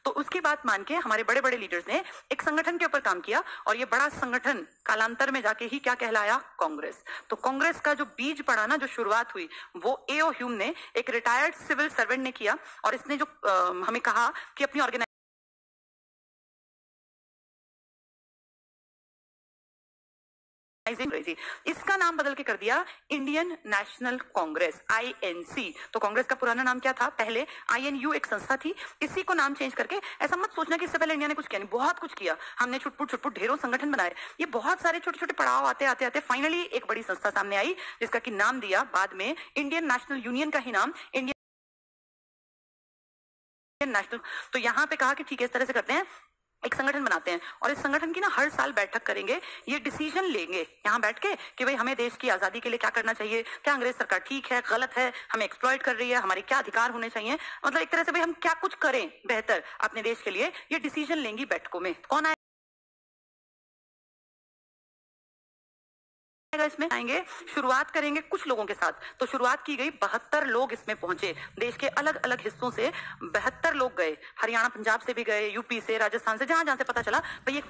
तो उसकी बात मान के हमारे बड़े बड़े लीडर्स ने एक संगठन के ऊपर काम किया और ये बड़ा संगठन कालांतर में जाके ही क्या कहलाया? कांग्रेस। तो कांग्रेस का जो बीज पड़ा ना, जो शुरुआत हुई, वो A.O. ह्यूम ने, एक रिटायर्ड सिविल सर्वेंट ने किया। और इसने जो हमें कहा कि अपनी ऑर्गेनाइजेशन रही थी, इसका नाम बदल के कर दिया इंडियन नेशनल कांग्रेस, INC। तो कांग्रेस का पुराना नाम क्या था? पहले INU एक संस्था थी, इसी को नाम चेंज करके, ऐसा मत सोचना कि इससे पहले इंडिया ने कुछ किया नहीं, बहुत कुछ किया हमने, छुटपुट ढेरों संगठन बनाए। ये बहुत सारे छोटे छोटे पड़ाव आते आते आते फाइनली एक बड़ी संस्था सामने आई, जिसका की नाम दिया बाद में इंडियन नेशनल यूनियन का ही नाम, इंडियन नेशनल। तो यहाँ पे कहा कि ठीक है, इस तरह से करते हैं, एक संगठन बनाते हैं और इस संगठन की ना हर साल बैठक करेंगे, ये डिसीजन लेंगे यहाँ बैठ के कि भाई हमें देश की आजादी के लिए क्या करना चाहिए, क्या अंग्रेज सरकार ठीक है गलत है, हमें एक्सप्लॉइट कर रही है, हमारे क्या अधिकार होने चाहिए, मतलब एक तरह से भाई हम क्या कुछ करें बेहतर अपने देश के लिए, ये डिसीजन लेंगी बैठकों में। कौन इसमें आएंगे? शुरुआत करेंगे कुछ लोगों के साथ। तो शुरुआत की गई, 72 लोग इसमें पहुंचे, देश के अलग अलग हिस्सों से 72 लोग गए, हरियाणा पंजाब से भी गए, यूपी से, राजस्थान से, जहां जहां से पता चला भाई एक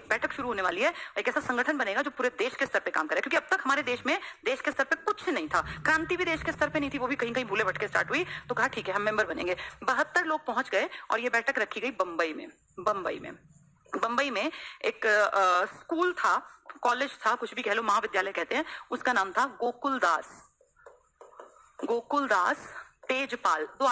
बैठक शुरू होने वाली है, एक ऐसा संगठन बनेगा जो पूरे देश के स्तर पे काम करे। क्योंकि अब तक हमारे देश में देश के स्तर पे कुछ नहीं था, क्रांति भी देश के स्तर पे नहीं थी, वो भी कहीं कहीं भूले भटके स्टार्ट हुई। तो कहा ठीक है हम मेंबर बनेंगे। 72 लोग पहुंच गए और ये बैठक रखी गई बंबई में एक स्कूल था, कॉलेज था, कुछ भी कह लो, महाविद्यालय कहते हैं, उसका नाम था गोकुलदास तेजपाल। दो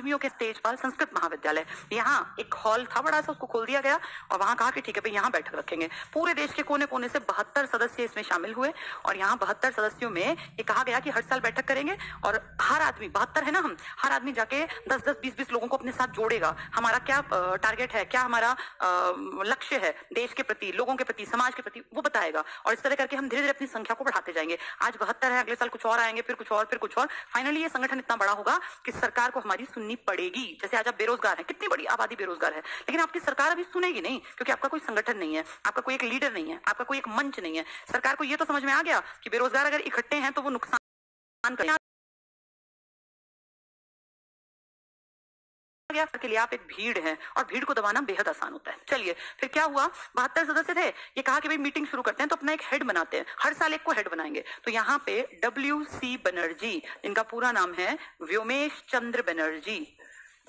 आदमियों के तेजपाल संस्कृत महाविद्यालय, यहाँ एक हॉल था बड़ा सा, उसको खोल दिया गया और वहां कहा कि ठीक है भाई यहाँ बैठक रखेंगे। पूरे देश के कोने कोने से 72 सदस्य इसमें शामिल हुए और यहाँ 72 सदस्यों में ये कहा गया कि हर साल बैठक करेंगे और हर आदमी, 72 है ना हम, हर आदमी जाके 10-10, 20-20 लोगों को अपने साथ जोड़ेगा। हमारा क्या टारगेट है, क्या हमारा लक्ष्य है देश के प्रति, लोगों के प्रति, समाज के प्रति, वो बताएगा और इस तरह करके हम धीरे धीरे अपनी संख्या को बढ़ाते जाएंगे। आज 72 है, अगले साल कुछ और आएंगे, फिर कुछ और, फिर कुछ और। फाइनली ये संगठन इतना बड़ा होगा कि सरकार को हमारी सुननी पड़ेगी। जैसे आज आप बेरोजगार हैं, कितनी बड़ी आबादी बेरोजगार है, लेकिन आपकी सरकार अभी सुनेगी नहीं क्योंकि आपका कोई संगठन नहीं है, आपका कोई एक लीडर नहीं है, आपका कोई एक मंच नहीं है। सरकार को ये तो समझ में आ गया कि बेरोजगार अगर इकट्ठे हैं तो वो नुकसान करेंगे के लिए आप एक भीड़ है और भीड़ को दबाना बेहद आसान होता है। चलिए फिर क्या हुआ, 72 सदस्य थे, ये कहा कि भाई मीटिंग शुरू करते हैं तो अपना एक हेड बनाते हैं, हर साल एक को हेड बनाएंगे। तो यहाँ पे WC बनर्जी, इनका पूरा नाम है व्योमेश चंद्र बनर्जी,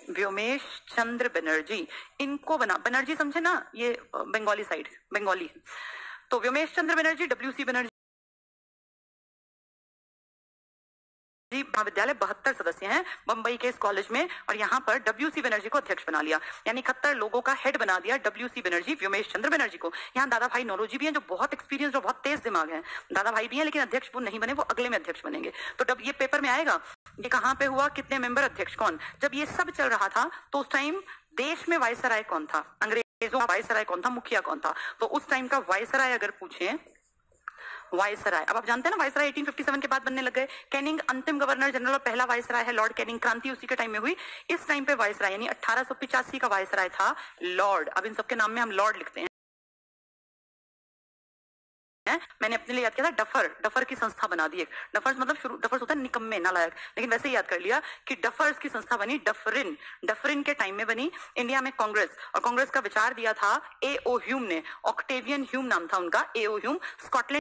व्योमेश चंद्र बनर्जी, इनको बना, बनर्जी समझे ना, ये बंगाली साइड, बंगाली। तो व्योमेश चंद्र बनर्जी, WC बनर्जी महाविद्यालय, 72 सदस्य हैं बंबई के इस कॉलेज में और यहाँ पर WC बनर्जी को अध्यक्ष बना लिया, यानी 71 लोगों का हेड बना दिया WC बनर्जी, व्योमेश चंद्र बनर्जी को। यहाँ दादा भाई नौरोजी भी हैं जो बहुत एक्सपीरियंस और बहुत तेज दिमाग हैं, दादा भाई भी हैं, लेकिन अध्यक्ष वो नहीं बने, वो अगले में अध्यक्ष बनेंगे। तो जब ये पेपर में आएगा ये कहाँ पे हुआ, कितने मेंबर, अध्यक्ष कौन। जब ये सब चल रहा था तो उस टाइम देश में वायसराय कौन था, अंग्रेजों का वायसराय कौन था, मुखिया कौन था। तो उस टाइम का वायसराय अगर पूछे, वायसराय, अब आप जानते हैं ना वायसराय 1857 के बाद बनने लग गए। कैनिंग अंतिम गवर्नर जनरल और पहला वायसराय है लॉर्ड कैनिंग, क्रांति उसी के टाइम में हुई। इस टाइम पे वायसराय यानी 1885 का वायसराय था लॉर्ड। अब इन सबके नाम में हम लॉर्ड लिखते हैं। मैंने अपने लिए याद किया था डफर, डफर की संस्था बना दी एक। डफर्स मतलब शुरू, डफर्स होता है निकम्मे, नालायक, लेकिन वैसे ही याद कर लिया कि डफर्स की संस्था बनी डफरिन, डफरिन के टाइम में बनी। इंडिया में कांग्रेस, और कांग्रेस का विचार दिया था A.O. ह्यूम ने, ऑक्टेवियन ह्यूम नाम था उनका, A.O. ह्यूम, स्कॉटलैंड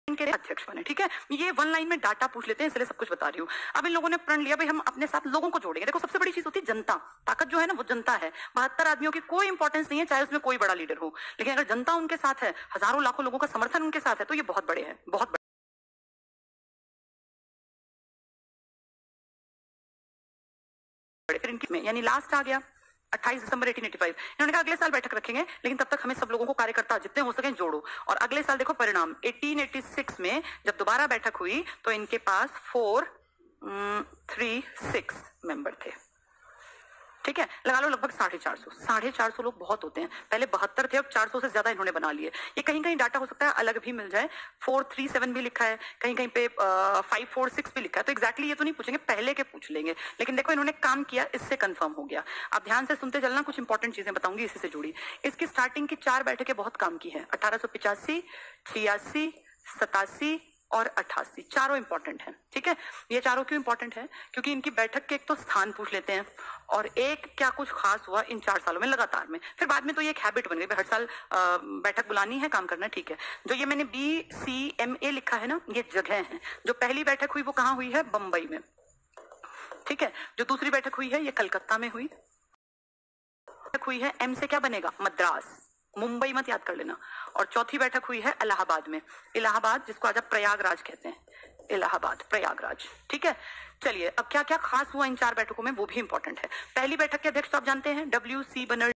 के अध्यक्ष बने। ठीक है, ये वन लाइन में डाटा पूछ लेते हैं इसलिए सब कुछ बता रही हूँ। अब इन लोगों ने प्रण लिया भाई हम अपने साथ लोगों को जोड़ेंगे। देखो सबसे बड़ी चीज होती है जनता, ताकत जो है ना वो जनता है। 72 आदमियों की कोई इंपॉर्टेंस नहीं है चाहे उसमें कोई बड़ा लीडर हो, लेकिन अगर जनता उनके साथ है, हजारों लाखों लोगों का समर्थन उनके साथ है, तो ये बहुत बड़े हैं, बहुत बड़े। फिर इनकी में यानी लास्ट आ गया 28 दिसंबर 1885। इन्होंने कहा अगले साल बैठक रखेंगे, लेकिन तब तक हमें सब लोगों को, कार्यकर्ता जितने हो सके जोड़ो। और अगले साल देखो परिणाम, 1886 में जब दोबारा बैठक हुई तो इनके पास 436 मेंबर थे। ठीक है, लगा लो लगभग 450। 450 लोग बहुत होते हैं, पहले 72 थे, अब 400 से ज्यादा इन्होंने बना लिए। ये कहीं कहीं डाटा हो सकता है अलग भी मिल जाए, 437 भी लिखा है, कहीं कहीं पे 546 भी लिखा है। तो एक्जैक्टली ये तो नहीं पूछेंगे, पहले के पूछ लेंगे, लेकिन देखो इन्होंने काम किया, इससे कंफर्म हो गया। आप ध्यान से सुनते चलना, कुछ इंपॉर्टेंट चीजें बताऊंगी इसी से जुड़ी। इसकी स्टार्टिंग की 4 बैठकें बहुत काम की है, 1885, 86, 87 और 88, चारों इंपॉर्टेंट हैं। ठीक है, ये चारों क्यों इंपॉर्टेंट है, क्योंकि इनकी बैठक के एक तो स्थान पूछ लेते हैं और एक क्या कुछ खास हुआ इन 4 सालों में लगातार में। फिर बाद में तो ये एक हैबिट बन गई, हर साल बैठक बुलानी है, काम करना है। ठीक है, जो ये मैंने BCMA लिखा है ना, ये जगह है। जो पहली बैठक हुई वो कहाँ हुई है, बंबई में। ठीक है, जो दूसरी बैठक हुई है ये कलकत्ता में हुई है, M से क्या बनेगा, मद्रास, मुंबई मत याद कर लेना। और चौथी बैठक हुई है इलाहाबाद में, इलाहाबाद जिसको आज आप प्रयागराज कहते हैं, इलाहाबाद, प्रयागराज। ठीक है, चलिए अब क्या क्या खास हुआ इन 4 बैठकों में वो भी इंपॉर्टेंट है। पहली बैठक के अध्यक्ष तो आप जानते हैं WC बनर्जी,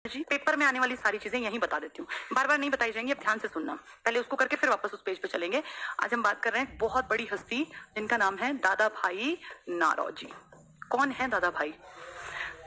पेपर में आने वाली सारी चीजें यहीं बता देती हूँ, बार बार नहीं बताई जाएंगी, अब ध्यान से सुनना। पहले उसको करके फिर वापस उस पेज पे चलेंगे। आज हम बात कर रहे हैं बहुत बड़ी हस्ती जिनका नाम है दादा भाई नौरोजी। कौन है दादा भाई?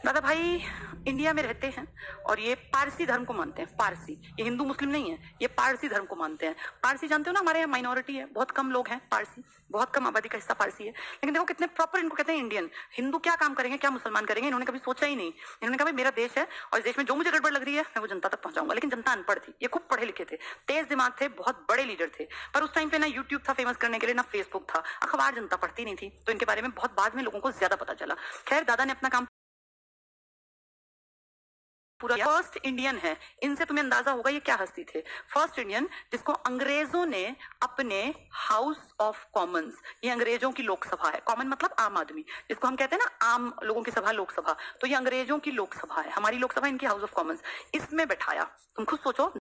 दादा भाई इंडिया में रहते हैं और ये पारसी धर्म को मानते हैं। पारसी, ये हिंदू मुस्लिम नहीं है, ये पारसी धर्म को मानते हैं। पारसी जानते हो ना, हमारे यहाँ माइनॉरिटी है, बहुत कम लोग हैं पारसी, बहुत कम आबादी का हिस्सा पारसी है, लेकिन देखो कितने प्रॉपर इनको कहते हैं इंडियन। हिंदू क्या काम करेंगे, क्या मुसलमान करेंगे, इन्होंने कभी सोचा ही नहीं। इन्होंने कहा भाई मेरा देश है और इस देश में जो मुझे गड़बड़ लग रही है मैं वो जनता तक पहुंचाऊंगा। लेकिन जनता अनपढ़ थी, ये खूब पढ़े लिखे थे, तेज दिमाग थे, बहुत बड़े लीडर थे, पर उस टाइम पे ना यूट्यूब था फेमस करने के लिए, ना फेसबुक था, अखबार जनता पढ़ती नहीं थी, तो इनके बारे में बहुत बाद में लोगों को ज्यादा पता चला। खैर दादा ने अपना काम पूरा फर्स्ट इंडियन है। इनसे तुम्हें अंदाजा होगा ये क्या हस्ती थे। फर्स्ट इंडियन जिसको अंग्रेजों ने अपने हाउस ऑफ कॉमन्स, ये अंग्रेजों की लोकसभा है, कॉमन मतलब आम आदमी, जिसको हम कहते हैं ना आम लोगों की सभा लोकसभा, तो ये अंग्रेजों की लोकसभा है, हमारी लोकसभा इनकी हाउस ऑफ कॉमन्स, इसमें बैठाया। तुम खुद सोचो,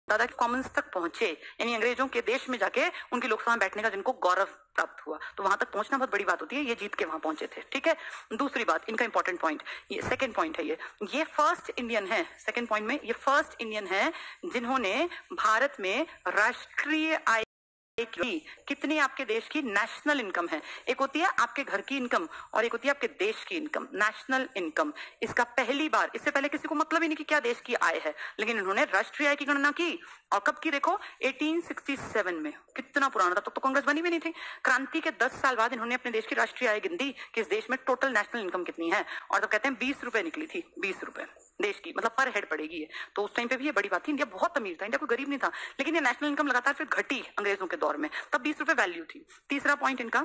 दादा के कॉमन्स तक पहुंचे, यानी अंग्रेजों के देश में जाके उनकी लोकसभा में बैठने का जिनको गौरव प्राप्त हुआ, तो वहां तक पहुंचना बहुत बड़ी बात होती है। ये जीत के वहां पहुंचे थे, ठीक है। दूसरी बात, इनका इंपॉर्टेंट पॉइंट, ये सेकंड पॉइंट है, ये फर्स्ट इंडियन है, सेकंड पॉइंट में ये फर्स्ट इंडियन है जिन्होंने भारत में राष्ट्रीय आय की, कितनी आपके देश की नेशनल इनकम है, एक होती है आपके घर की इनकम और एक होती है आपके देश की इनकम, नेशनल इनकम। इसका पहली बार, इससे पहले किसी को मतलब ही नहीं कि क्या देश की आय है, लेकिन इन्होंने राष्ट्रीय आय की गणना की। और कब की देखो, 1867 में, कितना पुराना था, तो कांग्रेस बनी भी नहीं थी। क्रांति के 10 साल बाद इन्होंने अपने देश की राष्ट्रीय आय गिनती कि इस देश में टोटल नेशनल इनकम कितनी है, और तो कहते हैं 20 रुपए निकली थी, 20 रुपए देश की, मतलब पर हेड पड़ेगी ये। तो उस टाइम पे भी ये बड़ी बात थी, इंडिया बहुत अमीर था, इंडिया कोई गरीब नहीं था, लेकिन ये नेशनल इनकम लगातार फिर घटी अंग्रेजों के दौर में, तब 20 रुपए वैल्यू थी। तीसरा पॉइंट इनका,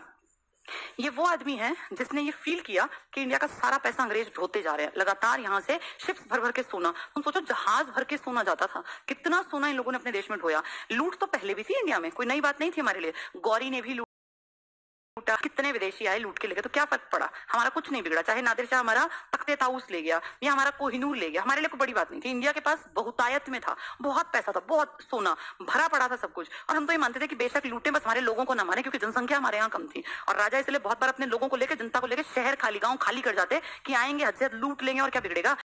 ये वो आदमी है जिसने ये फील किया कि इंडिया का सारा पैसा अंग्रेज ढोते जा रहे हैं, लगातार यहाँ से शिप्स भर भर के सोना, तुम सोचो जहाज भर के सोना जाता था, कितना सोना इन लोगों ने अपने देश में ढोया। लूट तो पहले भी थी इंडिया में, कोई नई बात नहीं थी हमारे लिए, गौरी ने भी लूटा, कितने विदेशी आए लूट के ले गए, तो क्या फर्क पड़ा, हमारा कुछ नहीं बिगड़ा, चाहे नादिर शाह हमारा तख्ते ताउस ले गया या हमारा कोहिनूर ले गया, हमारे लिए कोई बड़ी बात नहीं थी। इंडिया के पास बहुतायत में था, बहुत पैसा था, बहुत सोना भरा पड़ा था, सब कुछ। और हम तो ये मानते थे कि बेशक लूटे, बस हमारे लोगों को ना मारे, क्योंकि जनसंख्या हमारे यहाँ कम थी, और राजा इसलिए बहुत बार अपने लोगों को लेकर, जनता को लेकर शहर खाली, गाँव खाली कर जाते कि आएंगे हद से हद लूट लेंगे और क्या बिगड़ेगा।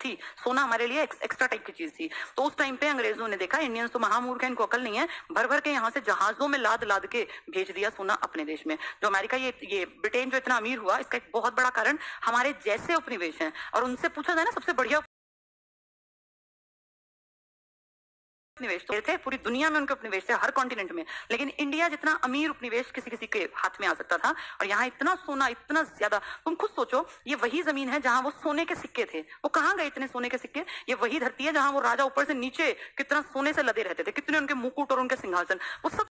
थी सोना हमारे लिए एक्स्ट्रा टाइप की चीज थी। तो उस टाइम पे अंग्रेजों ने देखा इंडियंस तो महामूर्ख है, इनको अकल नहीं है, भर भर के यहाँ से जहाजों में लाद लाद के भेज दिया सोना अपने देश में। जो अमेरिका, ये ब्रिटेन जो इतना अमीर हुआ, इसका एक बहुत बड़ा कारण हमारे जैसे उपनिवेश हैं। और उनसे पूछा जाए ना सबसे बढ़िया उपनिवेश तो थे, पूरी दुनिया में उनके उपनिवेश थे, हर कॉन्टिनेंट में, लेकिन इंडिया जितना अमीर उपनिवेश किसी किसी के हाथ में आ सकता था। और यहाँ इतना सोना, इतना ज्यादा, तुम खुद सोचो, ये वही जमीन है जहां वो सोने के सिक्के थे, वो कहाँ गए इतने सोने के सिक्के। ये वही धरती है जहां वो राजा ऊपर से नीचे कितना सोने से लदे रहते थे, कितने उनके मुकुट और उनके सिंहासन, वो सब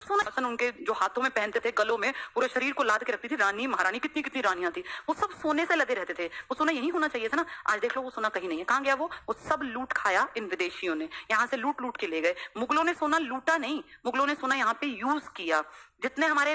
सोना, उनके जो हाथों में पहनते थे, गलों में, पूरे शरीर को लाद के रखती थी रानी महारानी, कितनी कितनी रानियां थी, वो सब सोने से लदे रहते थे। वो सोना यही होना चाहिए था ना। आज देख लो वो सोना कहीं नहीं है, कहाँ गया वो सब लूट खाया इन विदेशियों ने, यहाँ से लूट लूट के ले गए। मुगलों ने सोना लूटा नहीं, मुगलों ने सोना यहाँ पे यूज किया। जितने हमारे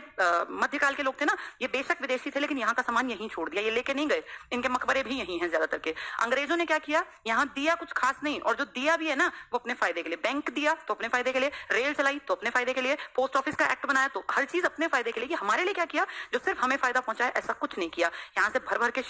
मध्यकाल के लोग थे ना, ये बेशक विदेशी थे, लेकिन यहाँ का सामान यहीं छोड़ दिया, ये लेके नहीं गए, इनके मकबरे भी यहीं हैं ज्यादातर के। अंग्रेजों ने क्या किया, यहाँ दिया कुछ खास नहीं, और जो दिया भी है ना वो अपने फायदे के लिए, बैंक दिया तो अपने फायदे के लिए, रेल चलाई तो अपने फायदे के लिए, पोस्ट ऑफिस का एक्ट बनाया तो हर चीज अपने फायदे के लिए। हमारे लिए क्या किया, जो सिर्फ हमें फायदा पहुंचाए, ऐसा कुछ नहीं किया। यहाँ से भर भर के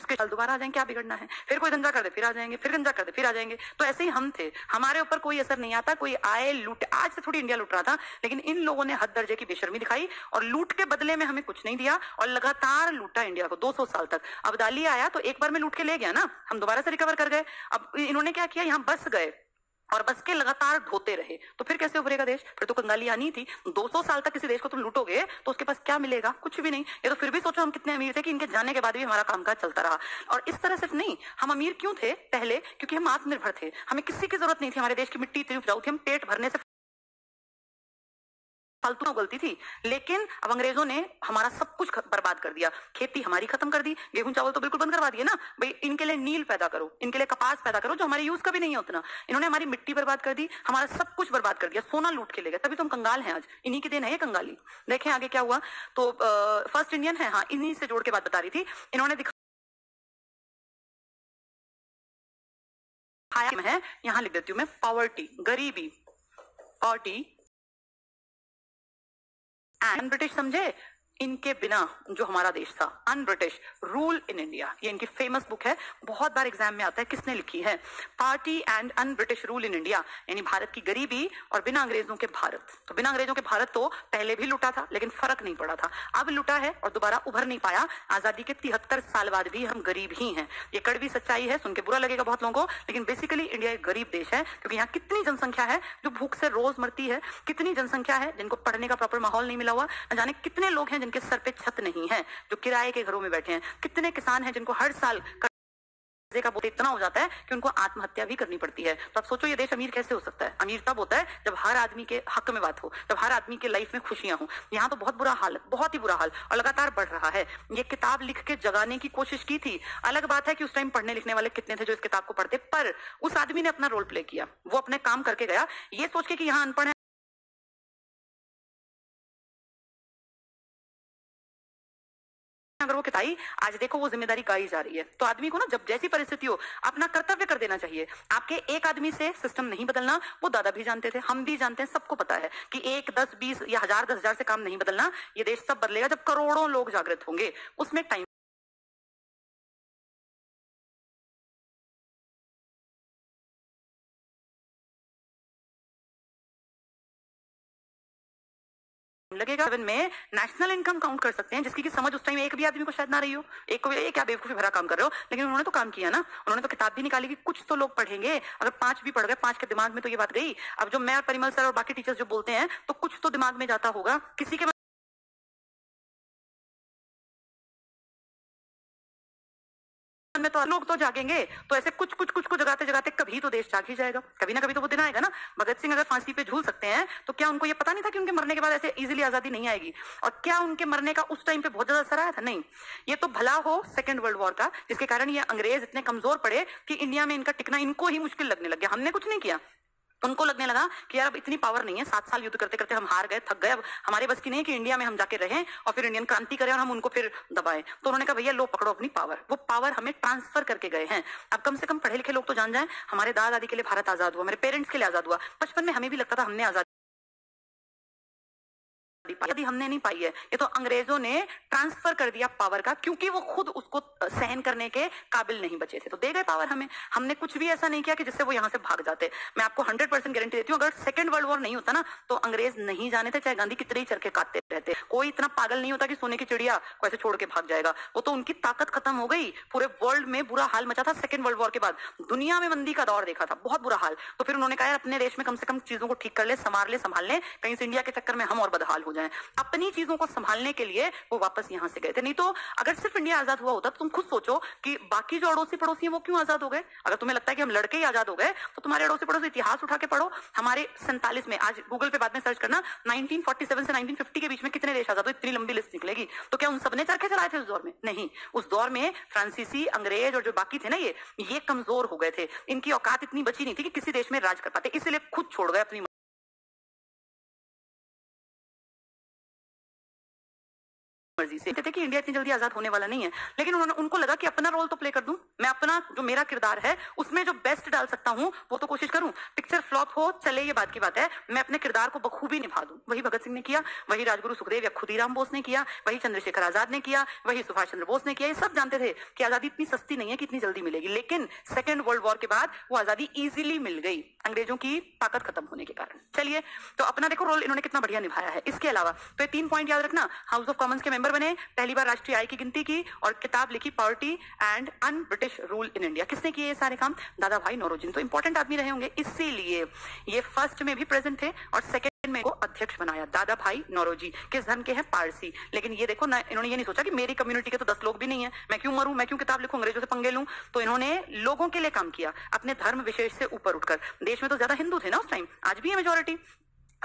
कल दोबारा आ जाएंगे, क्या बिगड़ना है, फिर कोई धंधा कर दे फिर आ जाएंगे, फिर धंधा कर दे फिर आ जाएंगे। तो ऐसे ही हम थे, हमारे ऊपर कोई असर नहीं आता, कोई आए लूट, आज से थोड़ी इंडिया लूट रहा था, लेकिन इन लोगों ने हद दर्जे की बेशर्मी दिखाई और लूट के बदले में हमें कुछ नहीं दिया, और लगातार लूटा इंडिया को 200 साल तक। अब्दाली आया तो एक बार में लूट के ले गया ना, हम दोबारा से रिकवर कर गए। अब इन्होंने क्या किया, यहाँ बस गए और बस के लगातार ढोते रहे, तो फिर कैसे उभरेगा देश, फिर तो कंगाली आनी थी। 200 साल तक किसी देश को तुम लूटोगे तो उसके पास क्या मिलेगा, कुछ भी नहीं। ये तो फिर भी सोचो हम कितने अमीर थे कि इनके जाने के बाद भी हमारा कामकाज चलता रहा। और इस तरह सिर्फ नहीं, हम अमीर क्यों थे पहले, क्योंकि हम आत्मनिर्भर थे, हमें किसी की जरूरत नहीं थी, हमारे देश की मिट्टी इतनी उपजाऊ थी, हम पेट भरने से फालतू गलती थी। लेकिन अब अंग्रेजों ने हमारा सब कुछ बर्बाद कर दिया, खेती हमारी खत्म कर दी, गेहूं चावल तो बिल्कुल बंद करवा दिए ना भाई, इनके लिए नील पैदा करो, इनके लिए कपास पैदा करो जो हमारे यूज का भी नहीं है उतना। इन्होंने हमारी मिट्टी बर्बाद कर दी, हमारा सब कुछ बर्बाद कर दिया, सोना लूट के ले गए, तभी तो हम कंगाल हैं आज, इन्हीं के दिन है ये कंगाली। देखें आगे क्या हुआ। तो फर्स्ट इंडियन है, हाँ, इन्हीं से जोड़ के बात बता रही थी। इन्होंने दिखाया है, यहां लिख देती हूं मैं, पॉवर्टी, गरीबी, पॉवर्टी एंड ब्रिटिश, समझे, इनके बिना जो हमारा देश था, un British rule in India, ये इनकी फेमस बुक है, बहुत बार एग्जाम में आता है, किसने लिखी है, party and un British rule in India, यानी भारत की गरीबी और बिना अंग्रेजों के भारत। तो बिना अंग्रेजों के भारत तो पहले भी लुटा था, लेकिन फर्क नहीं पड़ा था, अब लुटा है और दोबारा उभर नहीं पाया। आजादी के 73 साल बाद भी हम गरीब ही हैं, ये कड़वी सच्चाई है, सुन के बुरा लगेगा बहुत लोगों को, लेकिन बेसिकली इंडिया एक गरीब देश है, क्योंकि यहाँ कितनी जनसंख्या है जो भूख से रोज मरती है, कितनी जनसंख्या है जिनको पढ़ने का प्रॉपर माहौल नहीं मिला हुआ, न जाने कितने लोग हैं जिनके सर पे छत नहीं है, जो किराए के घरों में बैठे हैं, कितने किसान हैं जिनको हर साल का बोझ इतना हो जाता है कि उनको आत्महत्या भी करनी पड़ती है। तो आप सोचो ये देश अमीर कैसे हो सकता है? अमीर तब होता है जब हर आदमी के हक में बात हो, जब हर आदमी के लाइफ में खुशियां हो। यहाँ तो बहुत बुरा हाल है, बहुत ही बुरा हाल, और लगातार बढ़ रहा है। ये किताब लिख के जगाने की कोशिश की थी। अलग बात है कि उस टाइम पढ़ने लिखने वाले कितने थे जो इस किताब को पढ़ते, पर उस आदमी ने अपना रोल प्ले किया, वो अपने काम करके गया, ये सोच के कि यहाँ अनपढ़ है, अगर वो किताई आज देखो वो जिम्मेदारी गाई जा रही है। तो आदमी को ना जब जैसी परिस्थिति हो अपना कर्तव्य कर देना चाहिए। आपके एक आदमी से सिस्टम नहीं बदलना, वो दादा भी जानते थे, हम भी जानते हैं, सबको पता है कि 1, 10, 20 या 1000, 10,000 से काम नहीं बदलना। ये देश तब बदलेगा जब करोड़ों लोग जागृत होंगे, उसमें टाइम लगेगा। में नेशनल इनकम काउंट कर सकते हैं, जिसकी की समझ उस टाइम एक भी आदमी को शायद ना रही हो। एक को क्या बेवकूफी भरा काम कर रहे हो, लेकिन उन्होंने तो काम किया ना। उन्होंने तो किताब भी निकाली कि कुछ तो लोग पढ़ेंगे। अगर 5 भी पढ़ गए, 5 के दिमाग में तो ये बात गई। अब जो मैं और परिमल सर और बाकी टीचर्स जो बोलते हैं, तो कुछ तो दिमाग में जाता होगा किसी के में। तो लोग तो जागेंगे, तो ऐसे कुछ कुछ कुछ को जगाते जगाते कभी तो देश जाग ही जाएगा। कभी ना कभी तो वो दिन आएगा ना। भगत सिंह अगर फांसी पे झूल सकते हैं, तो क्या उनको ये पता नहीं था कि उनके मरने के बाद ऐसे इजीली आजादी नहीं आएगी? और क्या उनके मरने का उस टाइम पे बहुत ज्यादा असर आया था? नहीं। ये तो भला हो सेकंड वर्ल्ड वॉर का, जिसके कारण ये अंग्रेज इतने कमजोर पड़े कि इंडिया में इनका टिकना इनको ही मुश्किल लगने लग गया। हमने कुछ नहीं किया, उनको लगने लगा कि यार अब इतनी पावर नहीं है, 7 साल युद्ध करते करते हम हार गए, थक गए, अब हमारे बस की नहीं है कि इंडिया में हम जाके रहें और फिर इंडियन क्रांति करें और हम उनको फिर दबाएं। तो उन्होंने कहा भैया लो पकड़ो अपनी पावर। वो पावर हमें ट्रांसफर करके गए हैं। अब कम से कम पढ़े लिखे लोग तो जान जाएं, हमारे दादा दादी के लिए भारत आजाद हुआ, मेरे पेरेंट्स के लिए आजाद हुआ। बचपन में हमें भी लगता था हमने आजाद यदि हमने नहीं पाई है, ये तो अंग्रेजों ने ट्रांसफर कर दिया पावर का, क्योंकि वो खुद उसको सहन करने के काबिल नहीं बचे थे। तो दे गए पावर हमें। हमने कुछ भी ऐसा नहीं किया कि जिससे वो यहां से भाग जाते। मैं आपको 100% गारंटी देती हूँ, अगर सेकंड वर्ल्ड वॉर नहीं होता ना, तो अंग्रेज नहीं जाने थे, चाहे गांधी कितने ही चरखे काटते रहते। कोई इतना पागल नहीं होता कि सोने की चिड़िया को ऐसे छोड़ के भाग जाएगा। वो तो उनकी ताकत खत्म हो गई। पूरे वर्ल्ड में बुरा हाल मचा था सेकंड वर्ल्ड वॉर के बाद। दुनिया में मंदी का दौर देखा था, बहुत बुरा हाल। तो फिर उन्होंने कहा अपने देश में कम से कम चीजों को ठीक कर ले, संभाल ले, संभाल ले, कहीं से इंडिया के चक्कर में हम और बदहाल हो जाएं। अपनी चीजों को संभालने के लिए वो वापस यहां से गए थे। नहीं तो अगर सिर्फ इंडिया आजाद हुआ होता, तो तुम खुद सोचो कि बाकी जो अड़ोसी पड़ोसी हैं वो क्यों आजाद हो गए। अगर तुम्हें लगता है कि हम लड़के ही आजाद हो गए, तो तुम्हारे अड़ोसी पड़ोसी इतिहास उठा के पढ़ो। हमारे 47 में, आज गूगल पे बाद में सर्च करना, 1947 से 1950 के बीच में कितने देश आजाद हुए, इतनी लंबी लिस्ट निकलेगी। तो क्या उन सबने चरखे चलाए थे उस दौर में? नहीं। उस दौर में फ्रांसीसी, अंग्रेज और जो बाकी थे ना, ये कमजोर हो गए थे। इनकी औकात इतनी बची नहीं थी कि किसी देश में राज कर पाते, इसलिए खुद छोड़ गए अपनी मर्जी से। थे कि इंडिया इतनी जल्दी आजाद होने वाला नहीं है, लेकिन उनको लगा कि अपना रोल तो प्ले कर दूं, मैं अपना जो मेरा किरदार है उसमें जो बेस्ट डाल सकता हूं वो तो कोशिश करूं। पिक्चर फ्लॉप हो चले, ये बात की बात है, मैं अपने किरदार को बखूबी निभा दूं। वही भगत सिंह ने किया, वही राजगुरु सुखदेव या खुदीराम बोस ने किया, वही चंद्रशेखर आजाद ने किया, वही सुभाष चंद्र बोस ने किया। ये सब जानते थे कि आजादी इतनी सस्ती नहीं है कि इतनी जल्दी मिलेगी, लेकिन सेकेंड वर्ल्ड वॉर के बाद वो आजादी इजीली मिल गई अंग्रेजों की ताकत खत्म होने के कारण। चलिए, तो अपना देखो रोल इन्होंने कितना बढ़िया निभाया है। इसके अलावा तो ये 3 पॉइंट याद रखना। हाउस ऑफ कॉमन्स के मेंबर बने, पहली बार राष्ट्रीय आय की गिनती की, और किताब लिखी poverty and un British rule in India. किसने किए ये सारे काम? दादा भाई नौरोजी। तो इंपॉर्टेंट आदमी रहे होंगे, इसीलिए ये फर्स्ट में भी प्रेजेंट थे और सेकंड में को अध्यक्ष बनाया। दादा भाई नौरोजी किस धर्म के हैं? पारसी। लेकिन ये देखो ना, इन्होंने ये नहीं सोचा कि मेरी कम्युनिटी के तो 10 लोग भी नहीं है, मैं क्यों मरूं, मैं क्यों किताब लिखूं, अंग्रेजों से पंगे लूं। तो इन्होंने लोगों के लिए काम किया, अपने धर्म विशेष से ऊपर उठकर। देश में तो ज्यादा हिंदू थे ना उस टाइम, आज भी है मेजोरिटी,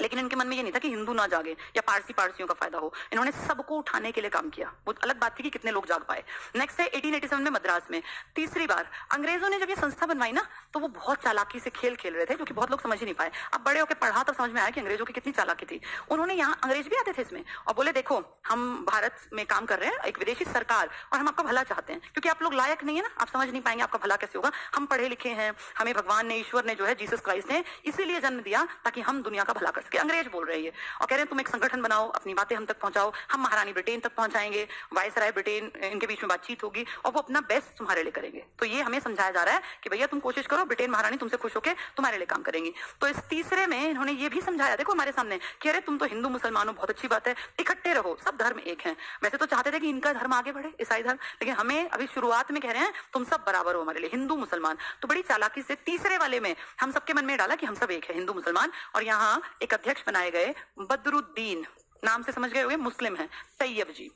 लेकिन इनके मन में ये नहीं था कि हिंदू ना जागे या पारसियों का फायदा हो। इन्होंने सबको उठाने के लिए काम किया। वो अलग बात थी कि कितने लोग जाग पाए। नेक्स्ट है 1887 में मद्रास में तीसरी बार अंग्रेजों ने जब ये संस्था बनवाई ना, तो वो बहुत चालाकी से खेल खेल रहे थे, जो कि बहुत लोग समझ ही नहीं पाए। अब बड़े होकर पढ़ा तब समझ में आया कि अंग्रेजों की कितनी चालाकी थी। उन्होंने यहाँ, अंग्रेज भी आते थे इसमें और बोले देखो हम भारत में काम कर रहे हैं, एक विदेशी सरकार, और हम आपका भला चाहते हैं, क्योंकि आप लोग लायक नहीं है ना, आप समझ नहीं पाएंगे आपका भला कैसे होगा। हम पढ़े लिखे हैं, हमें भगवान ने, ईश्वर ने जो है, जीसस क्राइस्ट ने इसीलिए जन्म दिया ताकि हम दुनिया का भला कर सके। अंग्रेज बोल रहे हैं और कह रहे हैं तुम एक संगठन बनाओ, अपनी बातें हम तक पहुंचाओ, हम महारानी ब्रिटेन तक पहुंचाएंगे, वायसराय ब्रिटेन, इनके बीच में बातचीत होगी और वो अपना बेस्ट तुम्हारे लिए करेंगे। तो ये हमें समझाया जा रहा है कि भैया तुम कोशिश करो, ब्रिटेन महारानी तुमसे खुश होकर तुम्हारे लिए काम करेंगी। तो इस तीसरे में इन्होंने ये भी समझाया, देखो हमारे सामने, कि अरे तुम तो हिंदू मुसलमान हो, बहुत अच्छी बात है, इकट्ठे रहो, सब धर्म एक है। वैसे तो चाहते थे कि इनका धर्म आगे बढ़े, ईसाई धर्म, लेकिन हमें अभी शुरुआत में कह रहे हैं तुम सब बराबर हो हमारे लिए, हिंदू मुसलमान। तो बड़ी चालाकी से तीसरे वाले में हम सबके मन में डाला कि हम सब एक है, हिंदू मुसलमान। और यहाँ एक अध्यक्ष बनाए गए बदरुद्दीन, नाम से समझ गए होंगे, मुस्लिम है, तैयब जी।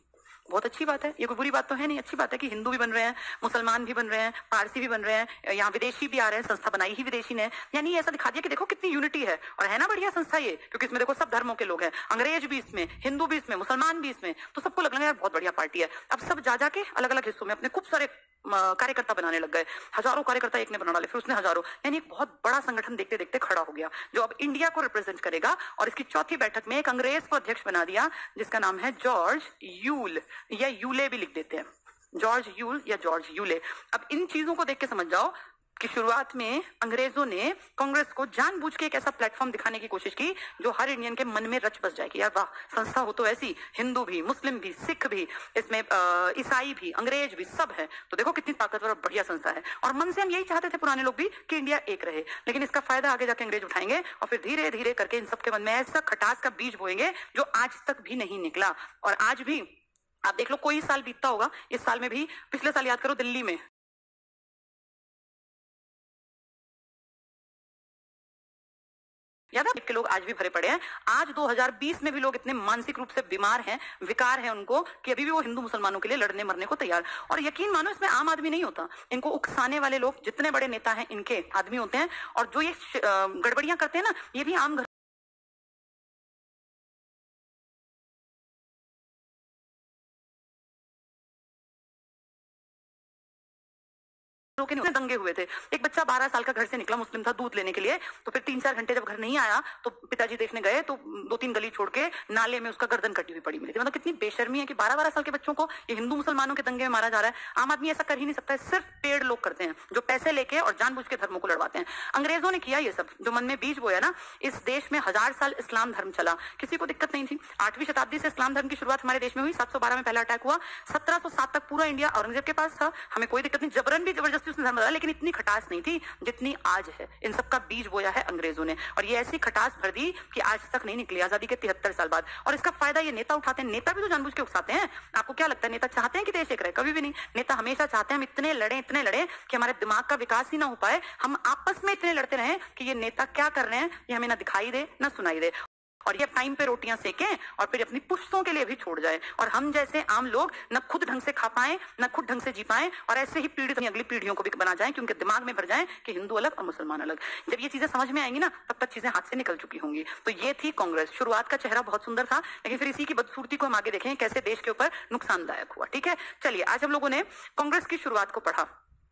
बहुत अच्छी बात है, ये कोई बुरी बात तो है नहीं, अच्छी बात है कि हिंदू भी बन रहे हैं, मुसलमान भी बन रहे हैं, पारसी भी बन रहे हैं, यहाँ विदेशी भी आ रहे हैं, संस्था बनाई ही विदेशी ने। यानी ऐसा दिखा दिया कि देखो कितनी यूनिटी है, और है ना बढ़िया संस्था ये, क्योंकि इसमें देखो सब धर्मों के लोग हैं, अंग्रेज भी इसमें, हिंदू भी इसमें, मुसलमान भी इसमें, तो सबको लग रहा है यार बहुत बढ़िया पार्टी है। अब सब जा जाके अलग अलग हिस्सों में अपने खूब सारे कार्यकर्ता बनाने लग गए, हजारों कार्यकर्ता एक ने बना डाले, फिर उसने हजारों, यानी एक बहुत बड़ा संगठन देखते देखते खड़ा हो गया, जो अब इंडिया को रिप्रेजेंट करेगा। और इसकी चौथी बैठक में एक अंग्रेज को अध्यक्ष बना दिया, जिसका नाम है जॉर्ज यूल, या यूले भी लिख देते हैं, जॉर्ज यूल या जॉर्ज यूले। अब इन चीजों को देख के समझ जाओ कि शुरुआत में अंग्रेजों ने कांग्रेस को जानबूझ के एक ऐसा प्लेटफॉर्म दिखाने की कोशिश की जो हर इंडियन के मन में रच बस जाएगी, यार वाह संस्था हो तो ऐसी, हिंदू भी, मुस्लिम भी, सिख भी, इसमें ईसाई भी, अंग्रेज भी, सब है, तो देखो कितनी ताकतवर और बढ़िया संस्था है। और मन से हम यही चाहते थे पुराने लोग भी कि इंडिया एक रहे, लेकिन इसका फायदा आगे जाके अंग्रेज उठाएंगे और फिर धीरे धीरे करके इन सबके मन में ऐसा खटास का बीज बोएंगे जो आज तक भी नहीं निकला। और आज भी आप देख लो, कोई साल बीतता होगा, इस साल में भी, पिछले साल याद करो दिल्ली में याद है के लोग आज भी भरे पड़े हैं। आज 2020 में भी लोग इतने मानसिक रूप से बीमार हैं, विकार है उनको, कि अभी भी वो हिंदू मुसलमानों के लिए लड़ने मरने को तैयार। और यकीन मानो इसमें आम आदमी नहीं होता, इनको उकसाने वाले लोग जितने बड़े नेता हैं इनके आदमी होते हैं, और जो ये गड़बड़ियां करते हैं ना, ये भी आम के दंगे हुए थे। एक बच्चा 12 साल का घर से निकला, मुस्लिम था, दूध लेने के लिए, तो फिर 3-4 घंटे जब घर नहीं आया तो पिताजी देखने गए तो 2-3 गली छोड़ के नाले में उसका गर्दन कटी हुई पड़ी मिली थी। मतलब कितनी बेशर्मी है कि 12-12 साल के बच्चों को ये हिंदू मुसलमानों के दंगे में मारा जा रहा है। आम आदमी ऐसा कर ही नहीं सकता है, सिर्फ पेड़ लोग करते हैं जो पैसे लेके और जानबूझ के धर्मों को लड़वाते हैं। अंग्रेजों ने किया ये सब, जो मन में बीज बोया ना। इस देश में 1000 साल इस्लाम धर्म चला, किसी को दिक्कत नहीं थी। 8वीं शताब्दी से इस्लाम धर्म की शुरुआत हमारे देश में हुई, 712 में पहला अटैक हुआ, 1707 तक पूरा इंडिया औरंगजेब के पास था, हमें कोई दिक्कत नहीं, जबरन भी जबरदस्ती उसने धर्म बदला, लेकिन इतनी खटास नहीं थी जितनी आज है। इन सब का बीज बोया है अंग्रेजों ने, और ये ऐसी खटास भर दी कि आज तक नहीं निकली, आजादी के 73 साल बाद। और इसका फायदा ये नेता उठाते हैं। नेता भी तो जानबूझ के उकसाते हैं। आपको क्या लगता है नेता चाहते हैं कि देश एक रहे? कभी भी नहीं। नेता हमेशा चाहते हैं हम इतने लड़े कि हमारे दिमाग का विकास ही ना हो पाए, हम आपस में इतने लड़ते रहे कि ये नेता क्या कर रहे हैं ये हमें ना दिखाई दे ना सुनाई दे, और ये टाइम पे रोटियां सेकें और फिर अपनी पुश्तों के लिए भी छोड़ जाए, और हम जैसे आम लोग न खुद ढंग से खा पाए, न खुद ढंग से जी पाए, और ऐसे ही पीड़ित अगली पीढ़ियों को भी बना जाए कि उनके दिमाग में भर जाए कि हिंदू अलग और मुसलमान अलग। जब ये चीजें समझ में आएंगी ना, तब तक चीजें हाथ से निकल चुकी होंगी। तो ये थी कांग्रेस। शुरुआत का चेहरा बहुत सुंदर था, लेकिन फिर इसी की बदसूरती को हम आगे देखें कैसे देश के ऊपर नुकसानदायक हुआ। ठीक है, चलिए आज हम लोगों ने कांग्रेस की शुरुआत को पढ़ा,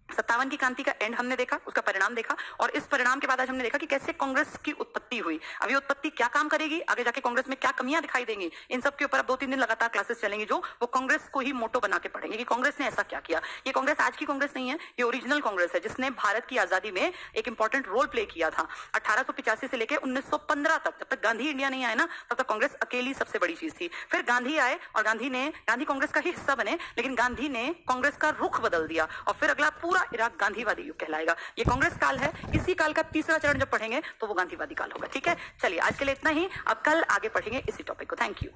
57 की क्रांति का एंड हमने देखा, उसका परिणाम देखा, और इस परिणाम के बाद आज हमने देखा कि कैसे कांग्रेस की उत्पत्ति हुई। अब ये उत्पत्ति क्या काम करेगी, आगे जाके कांग्रेस में क्या कमियां दिखाई देंगी, इन सब के ऊपर अब 2-3 दिन लगातार क्लासेस चलेंगी, जो वो कांग्रेस को ही मोटो बना के पढ़ेंगे कि कांग्रेस ने ऐसा क्या किया। ये कांग्रेस आज की कांग्रेस नहीं है, ये ओरिजिनल कांग्रेस है, जिसने भारत की आजादी में एक इंपॉर्टेंट रोल प्ले किया था। 1885 से लेकर 1915 तक, जब तक गांधी इंडिया नहीं आए ना, तब तक कांग्रेस अकेली सबसे बड़ी चीज थी। फिर गांधी आए और गांधी कांग्रेस का ही हिस्सा बने, लेकिन गांधी ने कांग्रेस का रुख बदल दिया, और फिर अगला पूरा इराक गांधीवादी युग कहलाएगा। ये कांग्रेस काल है। इसी काल का तीसरा चरण जब पढ़ेंगे तो वो गांधीवादी काल होगा। ठीक है, चलिए आज के लिए इतना ही, अब कल आगे पढ़ेंगे इसी टॉपिक को। Thank you.